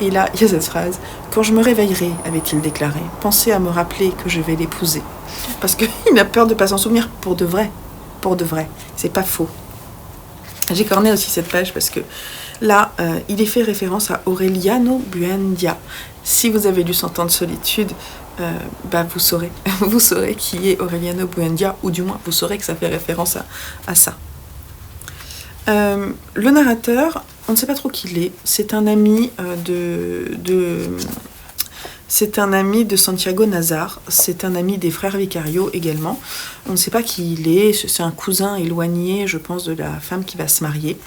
Et là, il y a cette phrase. « Quand je me réveillerai, avait-il déclaré, pensez à me rappeler que je vais l'épouser. » Parce qu'il a peur de ne pas s'en souvenir pour de vrai. Pour de vrai. C'est pas faux. J'ai corné aussi cette page parce que là, il est fait référence à Aureliano Buendia. Si vous avez lu 100 ans de solitude, vous saurez. Vous saurez qui est Aureliano Buendia, ou du moins vous saurez que ça fait référence à ça. Le narrateur, on ne sait pas trop qui il est. C'est un ami c'est un ami de Santiago Nazar, c'est un ami des frères Vicario également. On ne sait pas qui il est, c'est un cousin éloigné, je pense, de la femme qui va se marier.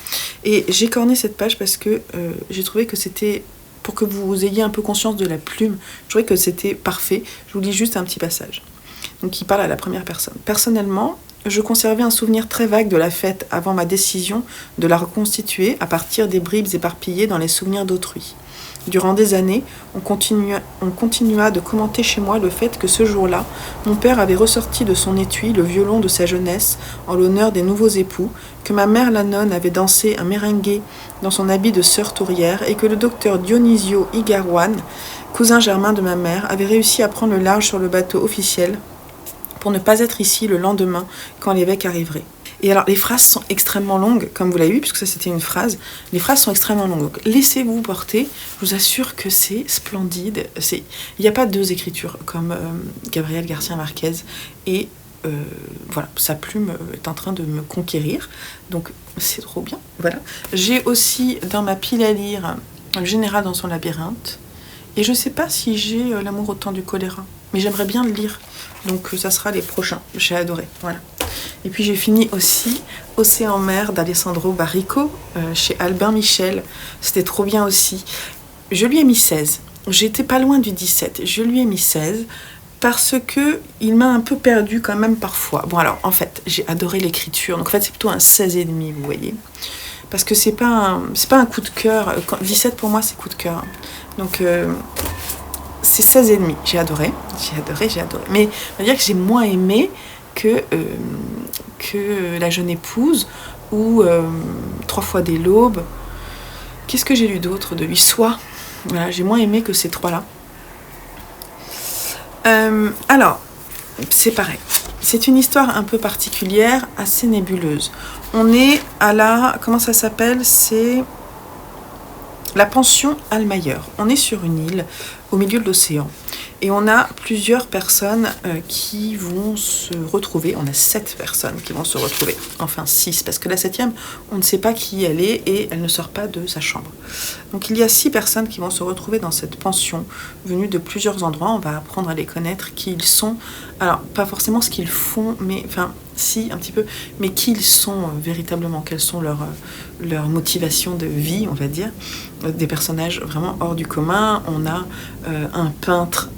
Et j'ai corné cette page parce que j'ai trouvé que c'était, pour que vous ayez un peu conscience de la plume, je trouvais que c'était parfait. Je vous lis juste un petit passage. Donc il parle à la première personne. Personnellement, je conservais un souvenir très vague de la fête avant ma décision de la reconstituer à partir des bribes éparpillées dans les souvenirs d'autrui. Durant des années, on continua de commenter chez moi le fait que ce jour-là, mon père avait ressorti de son étui le violon de sa jeunesse en l'honneur des nouveaux époux, que ma mère la nonne avait dansé un merengue dans son habit de sœur tourière et que le docteur Dionisio Igarouane, cousin germain de ma mère, avait réussi à prendre le large sur le bateau officiel pour ne pas être ici le lendemain quand l'évêque arriverait. Et alors, les phrases sont extrêmement longues, comme vous l'avez vu, puisque ça c'était une phrase. Les phrases sont extrêmement longues. Donc, laissez-vous porter. Je vous assure que c'est splendide. Il n'y a pas deux écritures comme Gabriel Garcia Marquez. Et voilà, sa plume est en train de me conquérir. Donc, c'est trop bien. Voilà. J'ai aussi dans ma pile à lire Le général dans son labyrinthe. Et je ne sais pas si j'ai L'amour au temps du choléra. Mais j'aimerais bien le lire. Donc, ça sera les prochains. J'ai adoré. Voilà. Et puis j'ai fini aussi Océan Mer d'Alessandro Barrico chez Albin Michel. C'était trop bien aussi. Je lui ai mis 16. J'étais pas loin du 17. Je lui ai mis 16 parce que il m'a un peu perdu quand même parfois. Bon alors en fait j'ai adoré l'écriture. Donc en fait c'est plutôt un 16,5 vous voyez. Parce que c'est pas un coup de cœur. 17 pour moi c'est coup de cœur. Donc c'est 16,5. J'ai adoré. Mais on va dire que j'ai moins aimé que La jeune épouse ou 3 fois des l'aube. Qu'est-ce que j'ai lu d'autre de lui? Soit. Voilà, j'ai moins aimé que ces trois-là. Alors, c'est pareil. C'est une histoire un peu particulière, assez nébuleuse. On est à la... Comment ça s'appelle? C'est la pension Almayer. On est sur une île au milieu de l'océan. Et on a plusieurs personnes qui vont se retrouver. On a 7 personnes qui vont se retrouver. Enfin 6, parce que la 7e, on ne sait pas qui elle est et elle ne sort pas de sa chambre. Donc il y a 6 personnes qui vont se retrouver dans cette pension, venues de plusieurs endroits. On va apprendre à les connaître, qui ils sont. Alors, pas forcément ce qu'ils font, mais... Enfin, si, un petit peu. Mais qui ils sont véritablement. Quelles sont leurs motivations de vie, on va dire. Des personnages vraiment hors du commun. On a un peintre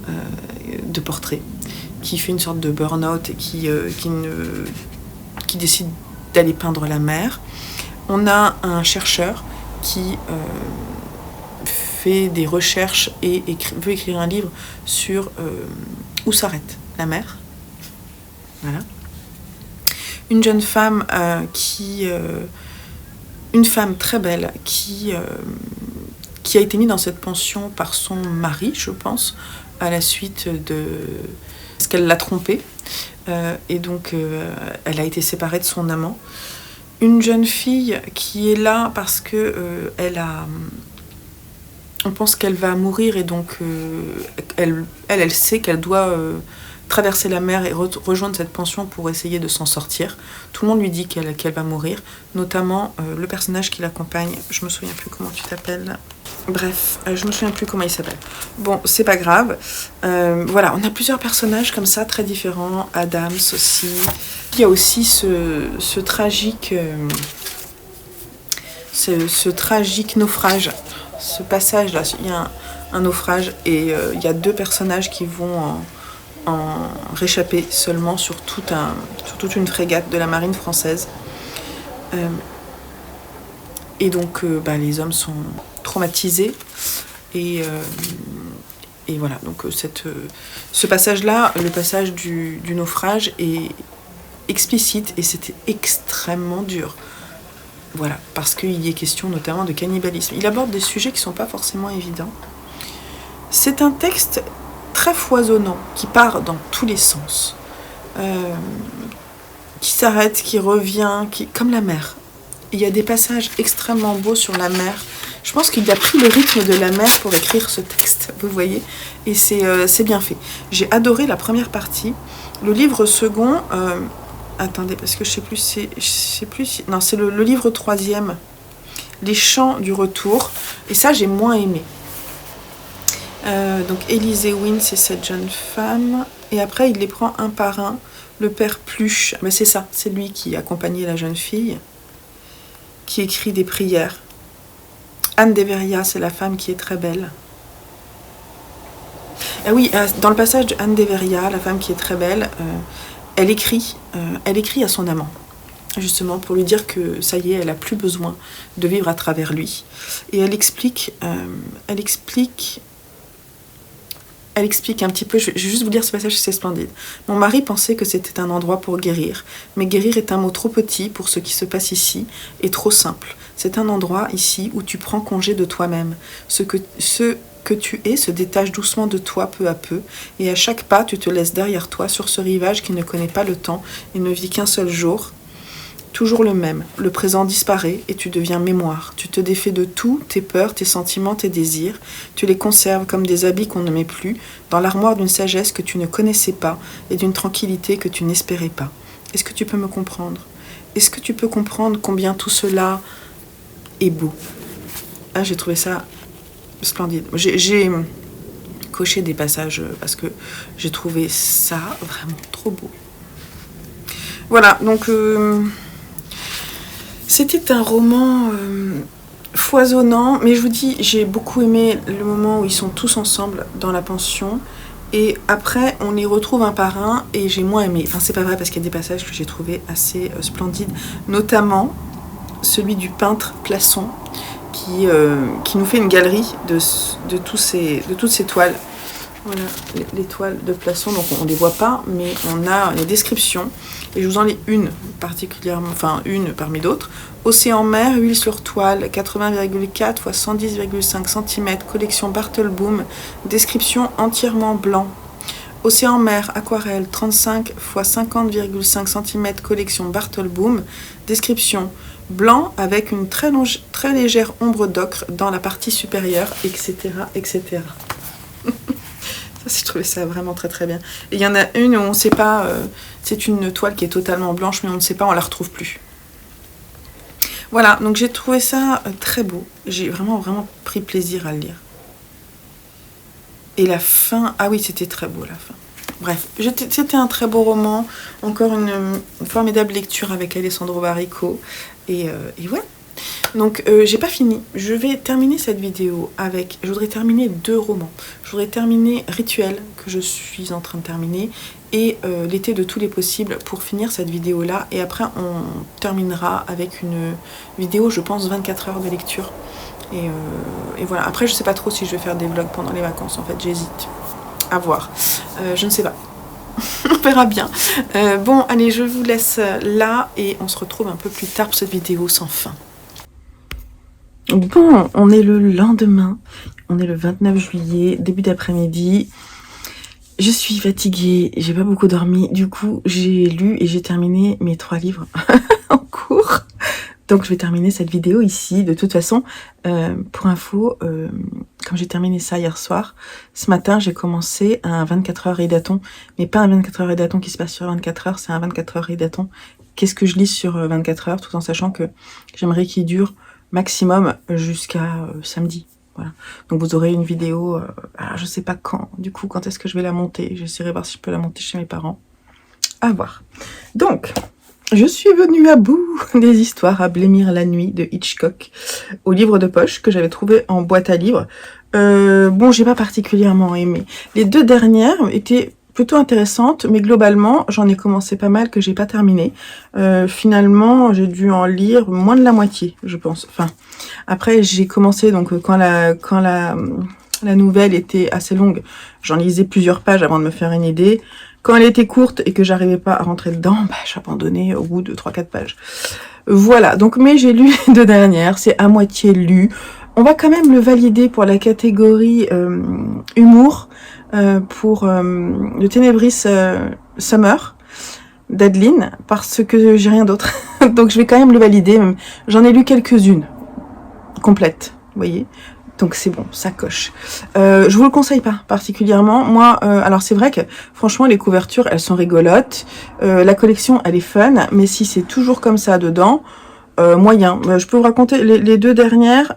de portrait qui fait une sorte de burn-out et qui décide d'aller peindre la mer. On a un chercheur qui fait des recherches et veut écrire un livre sur où s'arrête la mer. Voilà. Une jeune femme une femme très belle qui a été mise dans cette pension par son mari, je pense, à la suite de... Parce qu'elle l'a trompé. Et donc, elle a été séparée de son amant. Une jeune fille qui est là parce que on pense qu'elle va mourir et donc elle sait qu'elle doit traverser la mer et rejoindre cette pension pour essayer de s'en sortir. Tout le monde lui dit qu'elle va mourir, notamment le personnage qui l'accompagne. Je me souviens plus comment tu t'appelles. Bref, je me souviens plus comment il s'appelle. Bon, c'est pas grave. Voilà, on a plusieurs personnages comme ça, très différents. Adams aussi. Il y a aussi ce tragique naufrage. Ce passage-là, il y a un naufrage et il y a 2 personnages qui vont en réchapper seulement sur toute une frégate de la marine française. Et donc, les hommes sont traumatisés. Et voilà, donc ce passage-là, le passage du naufrage, est explicite et c'était extrêmement dur. Voilà, parce qu'il y est question notamment de cannibalisme. Il aborde des sujets qui ne sont pas forcément évidents. C'est un texte très foisonnant, qui part dans tous les sens, qui s'arrête, qui revient, comme la mer. Il y a des passages extrêmement beaux sur la mer. Je pense qu'il a pris le rythme de la mer pour écrire ce texte, vous voyez. Et c'est bien fait. J'ai adoré la première partie. Le livre second... attendez, parce que je sais plus... Non, c'est le livre troisième. Les chants du retour. Et ça, j'ai moins aimé. Donc, Élisée Wynne, c'est cette jeune femme. Et après, il les prend un par un. Le père Pluche, mais c'est ça, c'est lui qui accompagnait la jeune fille, qui écrit des prières. Anne Deveria, c'est la femme qui est très belle. Ah oui, dans le passage de Anne Deveria, la femme qui est très belle, elle écrit à son amant, justement pour lui dire que ça y est, elle a plus besoin de vivre à travers lui. Et elle explique un petit peu, je vais juste vous lire ce passage, c'est splendide. Mon mari pensait que c'était un endroit pour guérir, mais guérir est un mot trop petit pour ce qui se passe ici, et trop simple. C'est un endroit ici où tu prends congé de toi-même. Ce que tu es se détache doucement de toi peu à peu, et à chaque pas tu te laisses derrière toi sur ce rivage qui ne connaît pas le temps et ne vit qu'un seul jour. Toujours le même, le présent disparaît et tu deviens mémoire. Tu te défais de tout, tes peurs, tes sentiments, tes désirs. Tu les conserves comme des habits qu'on ne met plus, dans l'armoire d'une sagesse que tu ne connaissais pas et d'une tranquillité que tu n'espérais pas. Est-ce que tu peux me comprendre? Est-ce que tu peux comprendre combien tout cela est beau? Ah, j'ai trouvé ça splendide. J'ai coché des passages parce que j'ai trouvé ça vraiment trop beau. Voilà, donc... c'était un roman foisonnant, mais je vous dis, j'ai beaucoup aimé le moment où ils sont tous ensemble dans la pension. Et après, on les retrouve un par un et j'ai moins aimé. Enfin, c'est pas vrai parce qu'il y a des passages que j'ai trouvé assez splendides, notamment celui du peintre Plasson qui nous fait une galerie de toutes ces toiles. Voilà, les toiles de Plasson, donc on ne les voit pas, mais on a les descriptions. Et je vous en lis une particulièrement, enfin une parmi d'autres. Océan-mer, huile sur toile, 80,4 x 110,5 cm, collection Barthelboom, description entièrement blanc. Océan-mer, aquarelle, 35 x 50,5 cm, collection Barthelboom, description blanc avec une très légère ombre d'ocre dans la partie supérieure, etc. etc. Je trouvais ça vraiment très très bien. Et il y en a une où on ne sait pas, c'est une toile qui est totalement blanche, mais on ne sait pas, on ne la retrouve plus. Voilà, donc j'ai trouvé ça très beau. J'ai vraiment pris plaisir à le lire. Et la fin, ah oui, c'était très beau la fin. Bref, c'était un très beau roman. Encore une formidable lecture avec Alessandro Baricco. Et ouais. Donc j'ai pas fini, je vais terminer cette vidéo avec, je voudrais terminer 2 romans. Je voudrais terminer Rituel, que je suis en train de terminer, et L'été de tous les possibles pour finir cette vidéo là. Et après on terminera avec une vidéo, je pense 24 heures de lecture. Et voilà, après je sais pas trop si je vais faire des vlogs pendant les vacances, en fait j'hésite, à voir, je ne sais pas. On verra bien. Bon allez, je vous laisse là et on se retrouve un peu plus tard pour cette vidéo sans fin. Bon, on est le lendemain, on est le 29 juillet, début d'après-midi. Je suis fatiguée, j'ai pas beaucoup dormi, du coup j'ai lu et j'ai terminé mes 3 livres en cours. Donc je vais terminer cette vidéo ici. De toute façon, pour info, comme j'ai terminé ça hier soir, ce matin j'ai commencé un 24 heures Ridaton, mais pas un 24 heures Ridaton qui se passe sur 24 heures, c'est un 24 heures Ridaton. Qu'est-ce que je lis sur 24 heures, tout en sachant que j'aimerais qu'il dure maximum jusqu'à samedi. Voilà. Donc vous aurez une vidéo, je sais pas quand, du coup quand est-ce que je vais la monter, j'essaierai de voir si je peux la monter chez mes parents. À voir. Donc, je suis venue à bout des histoires à blêmir la nuit de Hitchcock au livre de poche que j'avais trouvé en boîte à livres. Bon, j'ai pas particulièrement aimé. Les 2 dernières étaient plutôt intéressantes, mais globalement, j'en ai commencé pas mal que j'ai pas terminé. Finalement, j'ai dû en lire moins de la moitié, je pense. Enfin, après, j'ai commencé, donc quand la nouvelle était assez longue, j'en lisais plusieurs pages avant de me faire une idée. Quand elle était courte et que j'arrivais pas à rentrer dedans, j'abandonnais au bout de 3-4 pages. Voilà, donc mais j'ai lu les 2 dernières, c'est à moitié lu. On va quand même le valider pour la catégorie humour, pour le Ténébris Summer. d'Adeline, parce que j'ai rien d'autre. Donc je vais quand même le valider. J'en ai lu quelques-unes complètes, vous voyez. Donc c'est bon, ça coche. Je vous le conseille pas particulièrement. Moi, alors c'est vrai que franchement les couvertures elles sont rigolotes. La collection elle est fun, mais si c'est toujours comme ça dedans, moyen. Je peux vous raconter les deux dernières.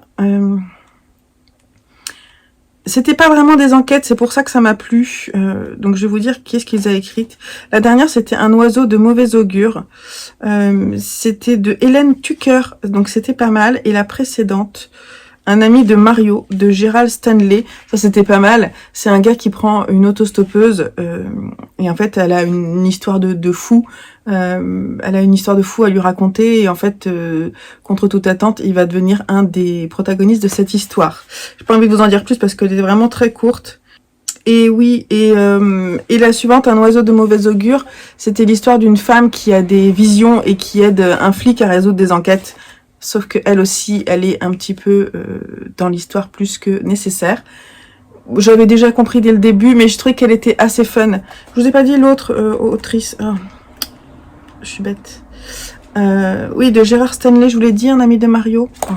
C'était pas vraiment des enquêtes, c'est pour ça que ça m'a plu. Donc je vais vous dire qui est-ce qu'ils a écrite. La dernière c'était Un oiseau de mauvais augure. C'était de Hélène Tucker, donc c'était pas mal. Et la précédente, Un ami de Mario, de Gerald Stanley. Ça, c'était pas mal. C'est un gars qui prend une autostoppeuse et en fait, elle a une histoire de fou. Elle a une histoire de fou à lui raconter et en fait, contre toute attente, il va devenir un des protagonistes de cette histoire. J'ai pas envie de vous en dire plus parce qu'elle est vraiment très courte. Et oui, et la suivante, Un oiseau de mauvais augure, c'était l'histoire d'une femme qui a des visions et qui aide un flic à résoudre des enquêtes. Sauf que elle aussi, elle est un petit peu dans l'histoire plus que nécessaire. J'avais déjà compris dès le début, mais je trouvais qu'elle était assez fun. Je vous ai pas dit l'autre autrice. Oh, je suis bête. Oui, de Gerald Stanley, je vous l'ai dit, Un ami de Mario. Oh.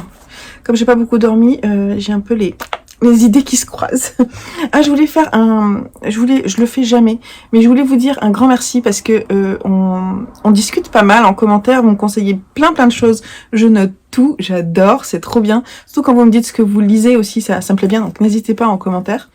Comme j'ai pas beaucoup dormi, j'ai un peu les idées qui se croisent. Ah, je voulais faire je le fais jamais, mais je voulais vous dire un grand merci parce que on discute pas mal en commentaire, vous me conseillez plein de choses, je note tout, j'adore, c'est trop bien, surtout quand vous me dites ce que vous lisez aussi, ça me plaît bien, donc n'hésitez pas en commentaire.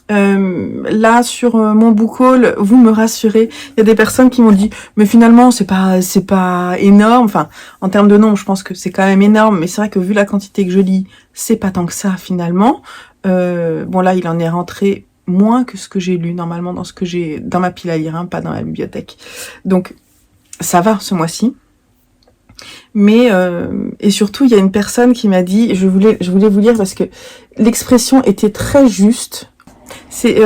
Là sur mon book haul, vous me rassurez. Il y a des personnes qui m'ont dit mais finalement c'est pas énorme. Enfin en termes de nombre, je pense que c'est quand même énorme, mais c'est vrai que vu la quantité que je lis, c'est pas tant que ça finalement. Bon là il en est rentré moins que ce que j'ai lu normalement dans ce que j'ai dans ma pile à lire, hein, pas dans la bibliothèque. Donc ça va ce mois-ci. Mais et surtout il y a une personne qui m'a dit, je voulais vous lire parce que l'expression était très juste. C'est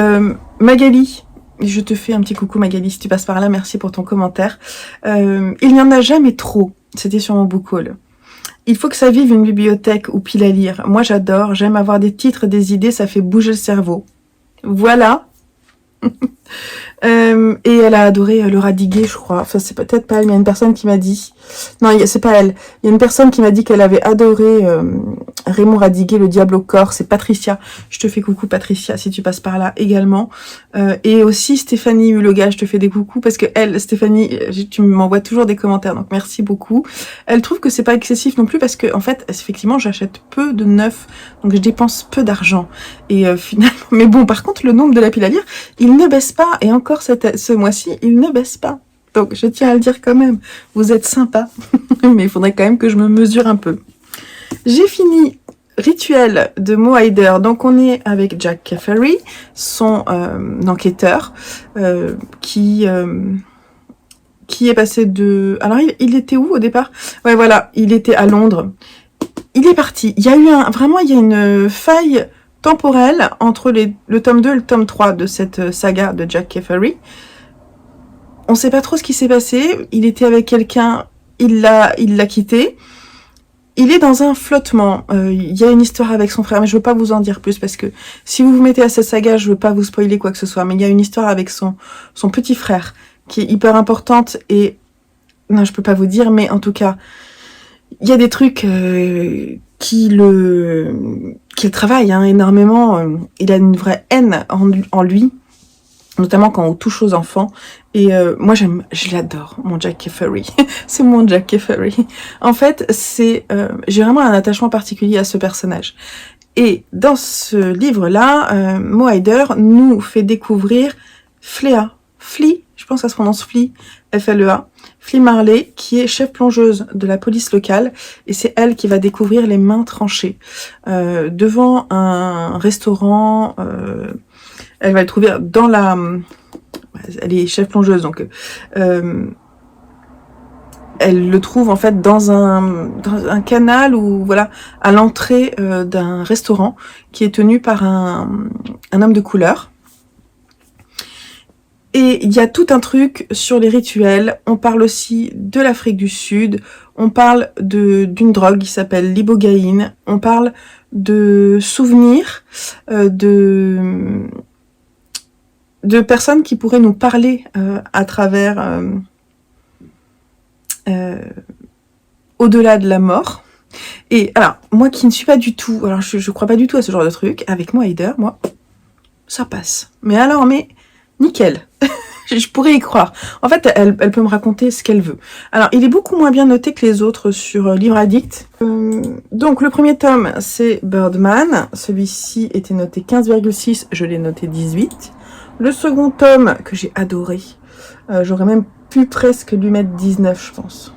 Magali, je te fais un petit coucou Magali, si tu passes par là, merci pour ton commentaire. Il n'y en a jamais trop, c'était sur mon book haul. Il faut que ça vive une bibliothèque ou pile à lire. Moi j'adore, j'aime avoir des titres, des idées, ça fait bouger le cerveau. Voilà. Et elle a adoré Laura Diguet, je crois. Enfin, c'est peut-être pas elle, mais il y a une personne qui m'a dit... Non, c'est pas elle. Il y a une personne qui m'a dit qu'elle avait adoré Raymond Radiguet, Le diable au corps. C'est Patricia. Je te fais coucou, Patricia, si tu passes par là également. Et aussi Stéphanie Huloga, je te fais des coucous parce que elle, Stéphanie, tu m'envoies toujours des commentaires, donc merci beaucoup. Elle trouve que c'est pas excessif non plus parce que, en fait, effectivement, j'achète peu de neuf, donc je dépense peu d'argent. Et finalement... Mais bon, par contre, le nombre de la pile à lire, il ne baisse pas. Et encore ce mois-ci, il ne baisse pas. Donc, je tiens à le dire quand même. Vous êtes sympa. Mais il faudrait quand même que je me mesure un peu. J'ai fini Rituel de Mo Hayder. Donc, on est avec Jack Caffery, son enquêteur, qui est passé de... Alors, il était où au départ? Ouais, voilà. Il était à Londres. Il est parti. Il y a eu vraiment, il y a une faille temporelle entre le tome 2 et le tome 3 de cette saga de Jack Caffery. On sait pas trop ce qui s'est passé. Il était avec quelqu'un, il l'a quitté. Il est dans un flottement. Il y a une histoire avec son frère, mais je veux pas vous en dire plus parce que si vous vous mettez à cette saga, je veux pas vous spoiler quoi que ce soit. Mais il y a une histoire avec son petit frère qui est hyper importante et non, je peux pas vous dire, mais en tout cas, il y a des trucs qui le travaille énormément. Il a une vraie haine en lui, notamment quand on touche aux enfants. Et moi, je l'adore, mon Jack Caffery. C'est mon Jack Caffery. En fait, j'ai vraiment un attachement particulier à ce personnage. Et dans ce livre-là, Mo Hayder nous fait découvrir Flea, je pense que ça se prononce Flea, F-L-E-A, Flea Marley, qui est chef plongeuse de la police locale, et c'est elle qui va découvrir les mains tranchées. Devant un restaurant, elle va le trouver dans la... Elle est chef plongeuse, donc elle le trouve en fait dans un canal ou voilà à l'entrée d'un restaurant qui est tenu par un homme de couleur. Et il y a tout un truc sur les rituels. On parle aussi de l'Afrique du Sud. On parle d'une drogue qui s'appelle l'ibogaïne. On parle de souvenirs, de personnes qui pourraient nous parler à travers au-delà de la mort. Et alors, moi qui ne suis pas du tout, alors je crois pas du tout à ce genre de truc, avec moi, Heider, moi, ça passe. Mais alors, mais nickel. Je pourrais y croire. En fait, elle peut me raconter ce qu'elle veut. Alors, il est beaucoup moins bien noté que les autres sur Livre Addict. Donc, le premier tome, c'est Birdman. Celui-ci était noté 15,6, je l'ai noté 18. Le second tome, que j'ai adoré, j'aurais même pu presque lui mettre 19, je pense.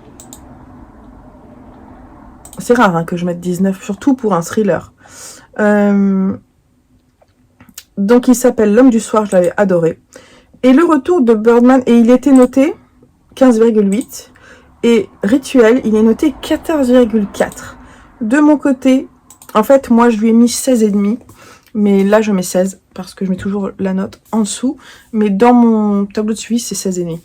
C'est rare hein, que je mette 19, surtout pour un thriller. Donc, il s'appelle L'Homme du Soir, je l'avais adoré. Et le retour de Birdman, et il était noté 15,8. Et Rituel, il est noté 14,4. De mon côté, en fait, moi, je lui ai mis 16,5. Mais là, je mets 16, parce que je mets toujours la note en dessous. Mais dans mon tableau de suivi, c'est 16,5.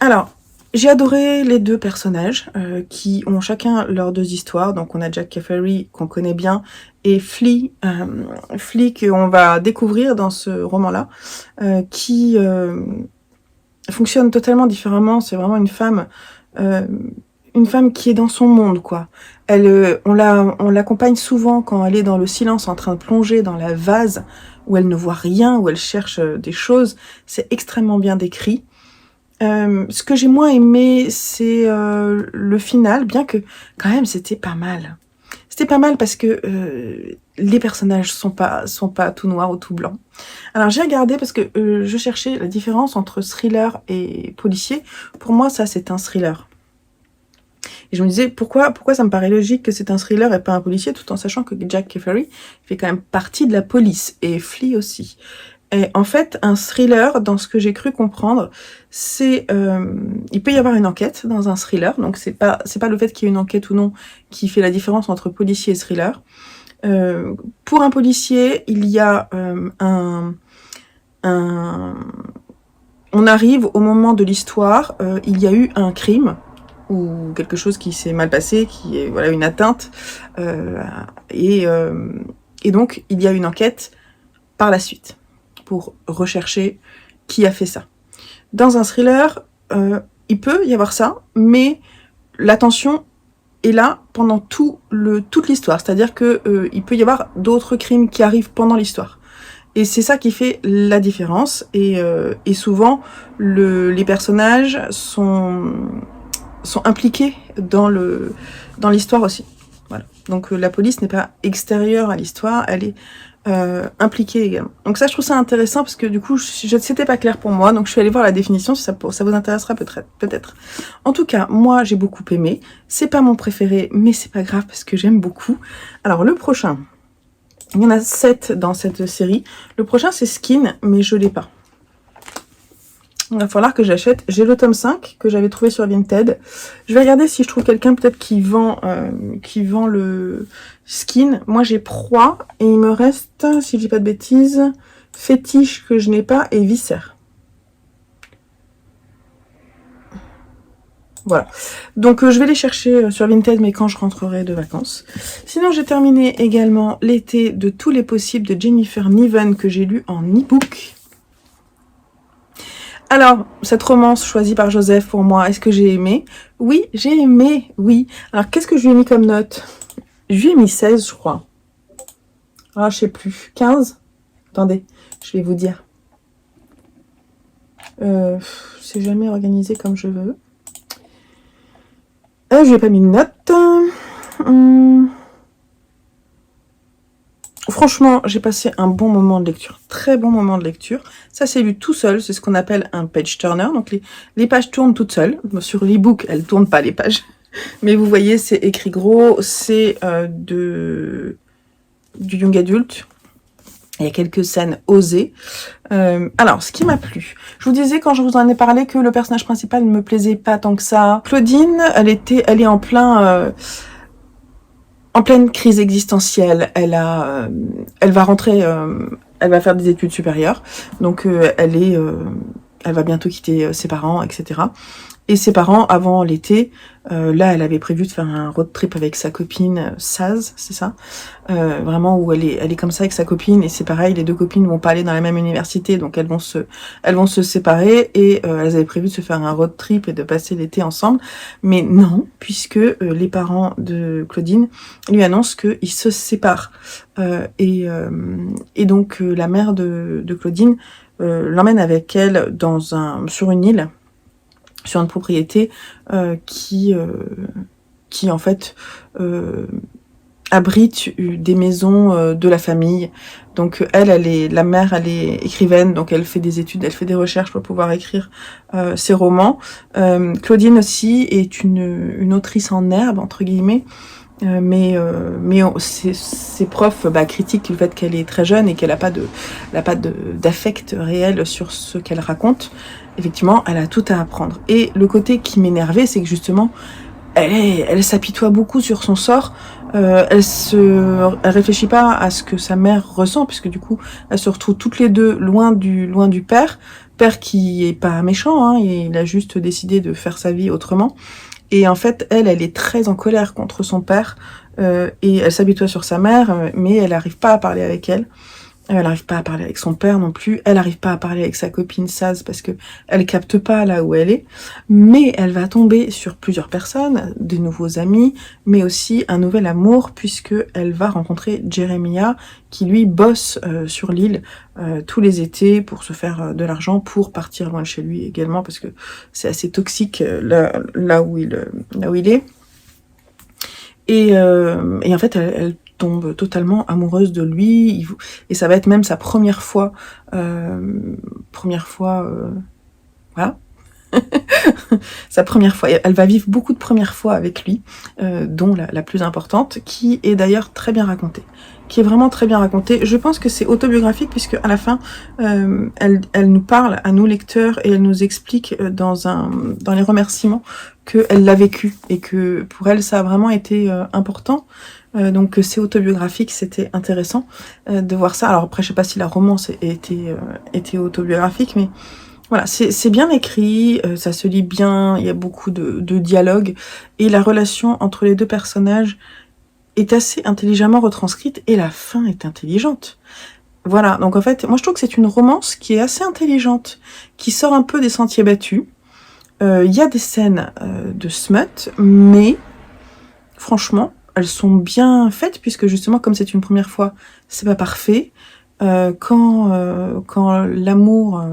Alors, j'ai adoré les deux personnages qui ont chacun leurs deux histoires. Donc, on a Jack Caffery, qu'on connaît bien, et Flea, qu'on va découvrir dans ce roman-là, qui fonctionne totalement différemment. C'est vraiment une femme qui est dans son monde, quoi. On l'accompagne souvent quand elle est dans le silence, en train de plonger dans la vase, où elle ne voit rien, où elle cherche des choses. C'est extrêmement bien décrit. Ce que j'ai moins aimé, c'est le final, bien que quand même c'était pas mal. C'était pas mal parce que les personnages sont pas tout noirs ou tout blancs. Alors j'ai regardé parce que je cherchais la différence entre thriller et policier. Pour moi, ça c'est un thriller. Et je me disais pourquoi ça me paraît logique que c'est un thriller et pas un policier, tout en sachant que Jack Caffery fait quand même partie de la police et Flea aussi. Et en fait, un thriller, dans ce que j'ai cru comprendre, c'est il peut y avoir une enquête dans un thriller, donc c'est pas le fait qu'il y ait une enquête ou non qui fait la différence entre policier et thriller. Pour un policier, il y a on arrive au moment de l'histoire, il y a eu un crime ou quelque chose qui s'est mal passé, qui est voilà une atteinte, et donc il y a une enquête par la suite pour rechercher qui a fait ça. Dans un thriller, il peut y avoir ça, mais l'attention est là pendant toute l'histoire. C'est-à-dire que il peut y avoir d'autres crimes qui arrivent pendant l'histoire. Et c'est ça qui fait la différence. Et souvent, les personnages sont impliqués dans l'histoire aussi. Voilà. Donc la police n'est pas extérieure à l'histoire, elle est impliquée également. Donc ça, je trouve ça intéressant parce que du coup, c'était pas clair pour moi, donc je suis allée voir la définition, si ça vous intéressera peut-être. En tout cas, moi, j'ai beaucoup aimé. C'est pas mon préféré, mais c'est pas grave parce que j'aime beaucoup. Alors le prochain, il y en a 7 dans cette série. Le prochain, c'est Skin, mais je l'ai pas. Il va falloir que j'achète. J'ai le tome 5 que j'avais trouvé sur Vinted. Je vais regarder si je trouve quelqu'un peut-être qui vend le Skin. Moi j'ai Proie et il me reste, si je dis pas de bêtises, Fétiche que je n'ai pas et Viscère. Voilà. Donc je vais les chercher sur Vinted, mais quand je rentrerai de vacances. Sinon j'ai terminé également L'été de tous les possibles de Jennifer Niven que j'ai lu en e-book. Alors, cette romance choisie par Joseph, pour moi, est-ce que j'ai aimé? Oui, j'ai aimé, oui. Alors, qu'est-ce que je lui ai mis comme note? Je lui ai mis 16, je crois. Ah, je sais plus. 15? Attendez, je vais vous dire. C'est jamais organisé comme je veux. Je lui ai pas mis de note. Franchement, j'ai passé un bon moment de lecture, très bon moment de lecture. Ça s'est lu tout seul, c'est ce qu'on appelle un page turner. Donc les pages tournent toutes seules. Sur l'e-book, elles tournent pas les pages. Mais vous voyez, c'est écrit gros, c'est du young adulte. Il y a quelques scènes osées. Alors, ce qui m'a plu, je vous disais quand je vous en ai parlé que le personnage principal ne me plaisait pas tant que ça. Claudine, elle est en pleine crise existentielle. Elle va rentrer, elle va faire des études supérieures. Donc elle va bientôt quitter ses parents, etc. Et ses parents, avant l'été, là, elle avait prévu de faire un road trip avec sa copine Saz, c'est ça, vraiment où elle est comme ça avec sa copine, et c'est pareil, les deux copines vont pas aller dans la même université, donc elles vont se séparer, et elles avaient prévu de se faire un road trip et de passer l'été ensemble, mais non, puisque les parents de Claudine lui annoncent qu'ils se séparent, et donc la mère de Claudine l'emmène avec elle sur une île, sur une propriété qui en fait abrite des maisons de la famille. Donc la mère, elle est écrivaine, donc elle fait des études, elle fait des recherches pour pouvoir écrire ses romans. Claudine aussi est une autrice en herbe, entre guillemets. Mais ses profs critiquent le fait qu'elle est très jeune et qu'elle n'a pas d'affect réel sur ce qu'elle raconte. Effectivement, elle a tout à apprendre. Et le côté qui m'énervait, c'est que justement, elle s'apitoie beaucoup sur son sort. Elle réfléchit pas à ce que sa mère ressent, puisque du coup, elles se retrouvent toutes les deux loin du père qui est pas méchant, hein, il a juste décidé de faire sa vie autrement. Et en fait, elle est très en colère contre son père, et elle s'habitue sur sa mère, mais elle n'arrive pas à parler avec elle. Elle n'arrive pas à parler avec son père non plus. Elle n'arrive pas à parler avec sa copine Saz parce que elle capte pas là où elle est. Mais elle va tomber sur plusieurs personnes, des nouveaux amis, mais aussi un nouvel amour puisque elle va rencontrer Jeremiah qui lui bosse sur l'île tous les étés pour se faire de l'argent pour partir loin de chez lui également parce que c'est assez toxique là où il est. Et en fait, elle tombe totalement amoureuse de lui, et ça va être même sa première fois, voilà, sa première fois. Elle va vivre beaucoup de premières fois avec lui, dont la plus importante, qui est d'ailleurs très bien racontée, qui est vraiment très bien racontée. Je pense que c'est autobiographique puisque à la fin, elle nous parle à nous lecteurs et elle nous explique dans les remerciements qu'elle l'a vécu et que pour elle ça a vraiment été important. Donc c'est autobiographique, c'était intéressant de voir ça. Alors après je sais pas si la romance était autobiographique, mais voilà, c'est bien écrit, ça se lit bien, il y a beaucoup de dialogue et la relation entre les deux personnages est assez intelligemment retranscrite et la fin est intelligente. Voilà, donc en fait moi je trouve que c'est une romance qui est assez intelligente, qui sort un peu des sentiers battus. Il y a des scènes de smut, mais franchement elles sont bien faites puisque justement comme c'est une première fois, c'est pas parfait. Quand l'amour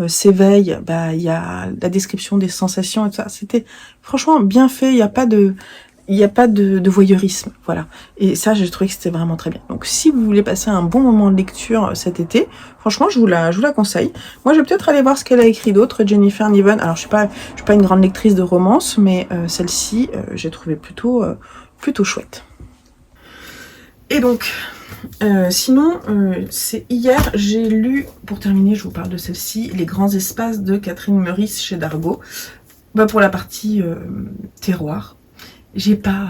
s'éveille, il y a la description des sensations et tout ça. C'était franchement bien fait. Il y a pas de voyeurisme, voilà. Et ça, j'ai trouvé que c'était vraiment très bien. Donc, si vous voulez passer un bon moment de lecture cet été, franchement, je vous la conseille. Moi, je vais peut-être aller voir ce qu'elle a écrit d'autre, Jennifer Niven. Alors, je suis pas une grande lectrice de romance, mais celle-ci, j'ai trouvé plutôt chouette. Et donc, sinon, c'est hier, j'ai lu, pour terminer, je vous parle de celle-ci, Les Grands Espaces de Catherine Meurice chez Dargaud. Pour la partie terroir, j'ai pas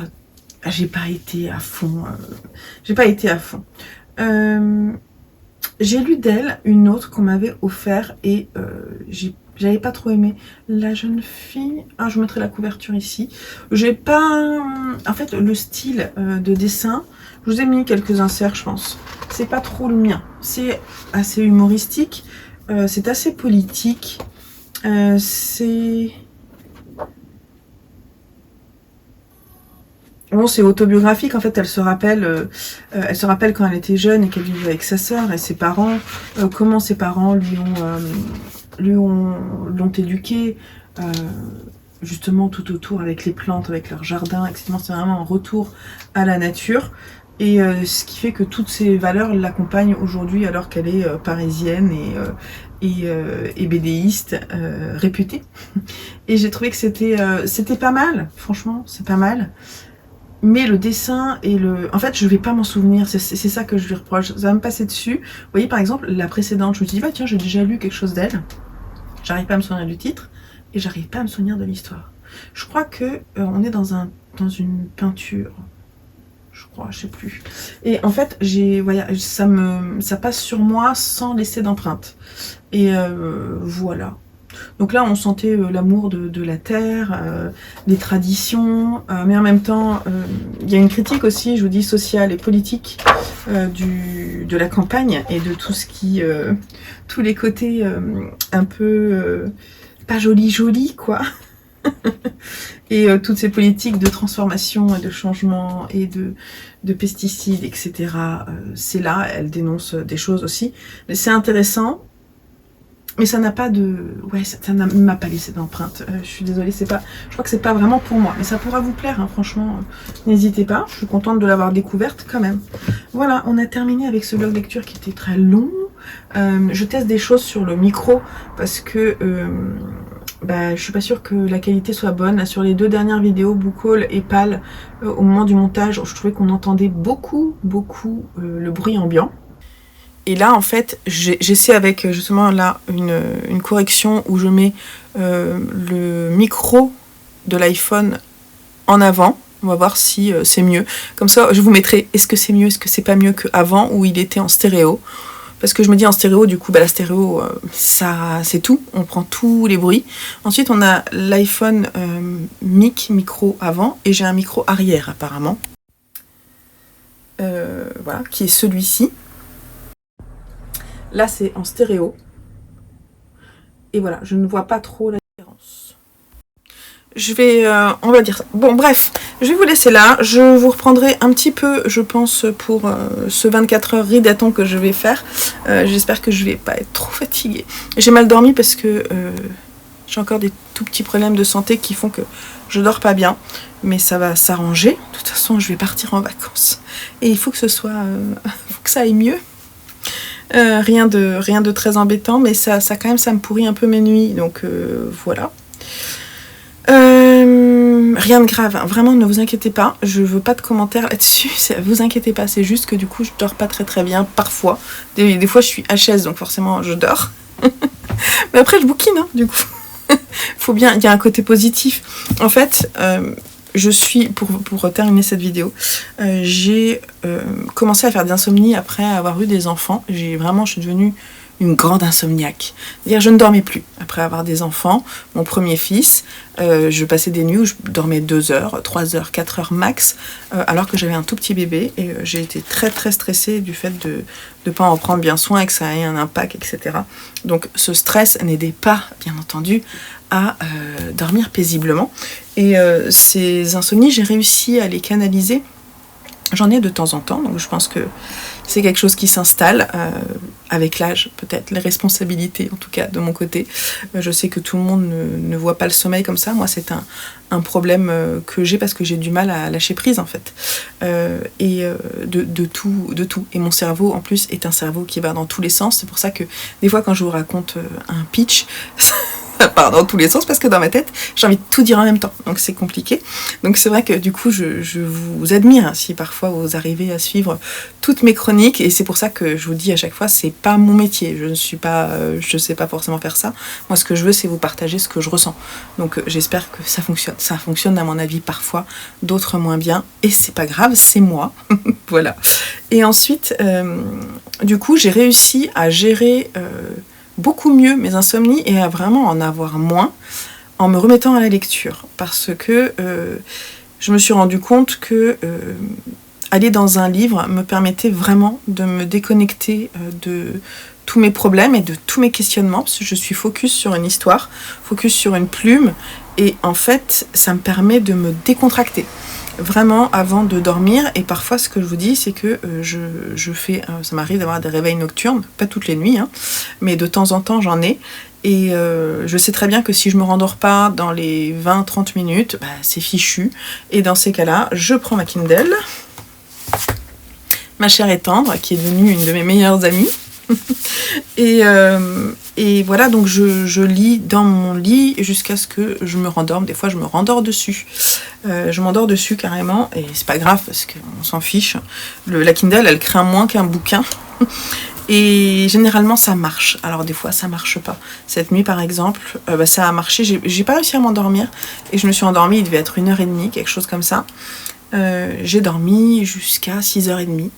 été à fond. J'ai lu d'elle une autre qu'on m'avait offert et j'avais pas trop aimé. La jeune fille, je mettrai la couverture ici. J'ai pas, en fait, le style de dessin. Je vous ai mis quelques inserts, je pense. C'est pas trop le mien. C'est assez humoristique. C'est assez politique. Bon, c'est autobiographique. En fait, elle se rappelle quand elle était jeune et qu'elle vivait avec sa sœur et ses parents. Comment ses parents l'ont éduquée. Justement, tout autour avec les plantes, avec leur jardin, etc. C'est vraiment un retour à la nature. Et ce qui fait que toutes ces valeurs l'accompagnent aujourd'hui alors qu'elle est parisienne et bédéiste réputée. Et j'ai trouvé que c'était pas mal, franchement, c'est pas mal. Mais le dessin et en fait, je vais pas m'en souvenir, c'est ça que je lui reproche, ça va me passer dessus. Vous voyez, par exemple, la précédente, je me suis dit, tiens, j'ai déjà lu quelque chose d'elle. J'arrive pas à me souvenir du titre et j'arrive pas à me souvenir de l'histoire. Je crois que on est dans une peinture. Je crois, je sais plus. Et en fait, ça passe sur moi sans laisser d'empreinte. Et voilà. Donc là, on sentait l'amour de la terre, des traditions, mais en même temps, il y a une critique aussi, je vous dis, sociale et politique de la campagne et de tout ce qui... tous les côtés un peu... pas joli, quoi. Et toutes ces politiques de transformation et de changement et de pesticides, etc. C'est là, elle dénonce des choses aussi. Mais c'est intéressant. Mais ça n'a pas de... Ouais, ça ne m'a pas laissé d'empreinte. Je suis désolée, c'est pas... Je crois que c'est pas vraiment pour moi. Mais ça pourra vous plaire, hein, franchement. N'hésitez pas. Je suis contente de l'avoir découverte quand même. Voilà, on a terminé avec ce vlog lecture qui était très long. Je teste des choses sur le micro parce que... je suis pas sûre que la qualité soit bonne. Là, sur les 2 dernières vidéos, Bookhaul et Pal, au moment du montage, je trouvais qu'on entendait beaucoup le bruit ambiant. Et là, en fait, j'essaie avec justement là une correction où je mets le micro de l'iPhone en avant. On va voir si c'est mieux. Comme ça, je vous mettrai est-ce que c'est mieux, est-ce que c'est pas mieux qu'avant où il était en stéréo. Parce que je me dis en stéréo, du coup, la stéréo, ça, c'est tout. On prend tous les bruits. Ensuite, on a l'iPhone micro avant et j'ai un micro arrière apparemment. Voilà, qui est celui-ci. Là, c'est en stéréo. Et voilà, je ne vois pas trop la différence. Je vais, on va dire ça. Bon, bref, je vais vous laisser là. Je vous reprendrai un petit peu, je pense, pour ce 24 heures ridathon que je vais faire. J'espère que je vais pas être trop fatiguée. J'ai mal dormi parce que j'ai encore des tout petits problèmes de santé qui font que je dors pas bien. Mais ça va s'arranger. De toute façon, je vais partir en vacances. Et il faut que ce soit... faut que ça aille mieux. Rien de très embêtant, mais ça quand même, ça me pourrit un peu mes nuits, donc voilà. Rien de grave, hein. Vraiment, ne vous inquiétez pas, je veux pas de commentaires là-dessus, vous inquiétez pas, c'est juste que du coup, je dors pas très bien, parfois. Des fois, je suis HS, donc forcément, je dors. Mais après, je bouquine, hein, du coup. Faut bien, il y a un côté positif. En fait... je suis, pour terminer cette vidéo, j'ai commencé à faire des insomnies après avoir eu des enfants. Je suis devenue une grande insomniaque. C'est-à-dire, je ne dormais plus après avoir des enfants. Mon premier fils, je passais des nuits où je dormais 2 heures, 3 heures, 4 heures max, alors que j'avais un tout petit bébé. Et j'ai été très stressée du fait de ne pas en prendre bien soin et que ça ait un impact, etc. Donc, ce stress n'aidait pas, bien entendu, à dormir paisiblement. Et ces insomnies, j'ai réussi à les canaliser. J'en ai de temps en temps, donc je pense que c'est quelque chose qui s'installe avec l'âge, peut-être, les responsabilités, en tout cas, de mon côté. Je sais que tout le monde ne voit pas le sommeil comme ça. Moi, c'est un problème que j'ai parce que j'ai du mal à lâcher prise, en fait. De tout. Et mon cerveau, en plus, est un cerveau qui va dans tous les sens. C'est pour ça que, des fois, quand je vous raconte un pitch... ça part dans tous les sens parce que dans ma tête j'ai envie de tout dire en même temps, donc c'est compliqué. Donc c'est vrai que du coup je vous admire hein, si parfois vous arrivez à suivre toutes mes chroniques, et c'est pour ça que je vous dis à chaque fois, c'est pas mon métier, je sais pas forcément faire ça. Moi ce que je veux, c'est vous partager ce que je ressens, donc j'espère que ça fonctionne à mon avis parfois, d'autres moins bien, et c'est pas grave, c'est moi. Voilà. Et ensuite du coup j'ai réussi à gérer beaucoup mieux mes insomnies et à vraiment en avoir moins en me remettant à la lecture, parce que je me suis rendu compte que aller dans un livre me permettait vraiment de me déconnecter de tous mes problèmes et de tous mes questionnements, parce que je suis focus sur une histoire, focus sur une plume, et en fait ça me permet de me décontracter vraiment avant de dormir. Et parfois ce que je vous dis, c'est que je fais, ça m'arrive d'avoir des réveils nocturnes, pas toutes les nuits, hein, mais de temps en temps j'en ai, et je sais très bien que si je me rendors pas dans les 20-30 minutes, c'est fichu, et dans ces cas-là, je prends ma Kindle, ma chère et tendre, qui est devenue une de mes meilleures amies, et voilà, donc je lis dans mon lit jusqu'à ce que je me rendorme. Des fois je me rendors dessus, je m'endors dessus carrément, et c'est pas grave parce qu'on s'en fiche. La Kindle, elle craint moins qu'un bouquin. Et généralement ça marche. Alors des fois ça marche pas. Cette nuit par exemple, ça a marché, j'ai pas réussi à m'endormir, et je me suis endormie, il devait être 1h30, quelque chose comme ça. J'ai dormi jusqu'à 6h30.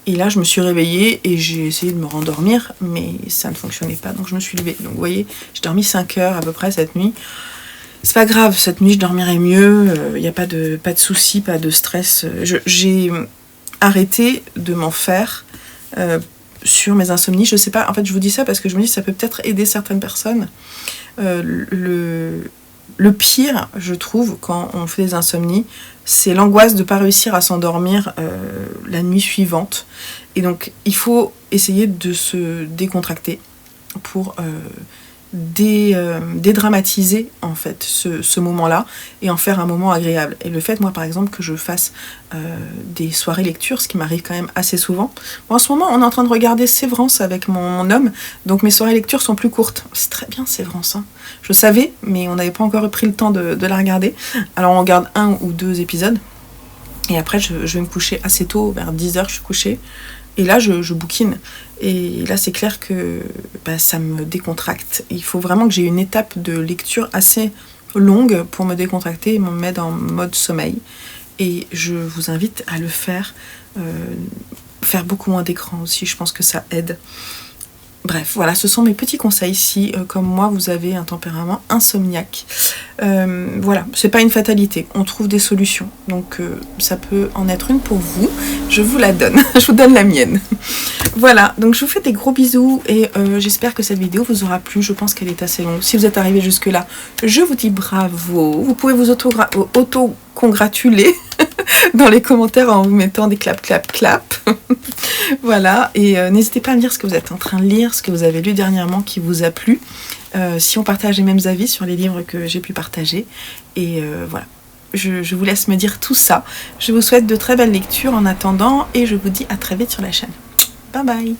Et là, je me suis réveillée et j'ai essayé de me rendormir, mais ça ne fonctionnait pas, donc je me suis levée. Donc vous voyez, j'ai dormi 5 heures à peu près cette nuit. C'est pas grave, cette nuit je dormirai mieux, il n'y a pas de soucis, pas de stress. J'ai arrêté de m'en faire sur mes insomnies. Je sais pas, en fait je vous dis ça parce que je me dis que ça peut peut-être aider certaines personnes. Le pire, je trouve, quand on fait des insomnies, c'est l'angoisse de ne pas réussir à s'endormir la nuit suivante. Et donc, il faut essayer de se décontracter pour dédramatiser en fait ce moment-là et en faire un moment agréable. Et le fait, moi par exemple, que je fasse des soirées lecture, ce qui m'arrive quand même assez souvent. Bon, en ce moment, on est en train de regarder Sévrance avec mon homme, donc mes soirées lecture sont plus courtes. C'est très bien Sévrance, hein. Je savais, mais on n'avait pas encore pris le temps de la regarder. Alors on regarde 1 ou 2 épisodes, et après je vais me coucher assez tôt, vers 10h je suis couchée. Et là, je bouquine. Et là, c'est clair que ça me décontracte. Il faut vraiment que j'ai une étape de lecture assez longue pour me décontracter et me mettre en mode sommeil. Et je vous invite à le faire. Faire beaucoup moins d'écran aussi, je pense que ça aide. Bref, voilà, ce sont mes petits conseils si, comme moi, vous avez un tempérament insomniaque. Voilà, c'est pas une fatalité, on trouve des solutions. Donc, ça peut en être une pour vous. Je vous la donne, je vous donne la mienne. Voilà, donc je vous fais des gros bisous et j'espère que cette vidéo vous aura plu. Je pense qu'elle est assez longue. Si vous êtes arrivé jusque-là, je vous dis bravo. Vous pouvez vous auto-congratuler dans les commentaires en vous mettant des clap, clap, clap. Voilà, et n'hésitez pas à me dire ce que vous êtes en train de lire, ce que vous avez lu dernièrement qui vous a plu. Si on partage les mêmes avis sur les livres que j'ai pu partager. Et voilà, je vous laisse me dire tout ça. Je vous souhaite de très belles lectures en attendant et je vous dis à très vite sur la chaîne. Bye bye.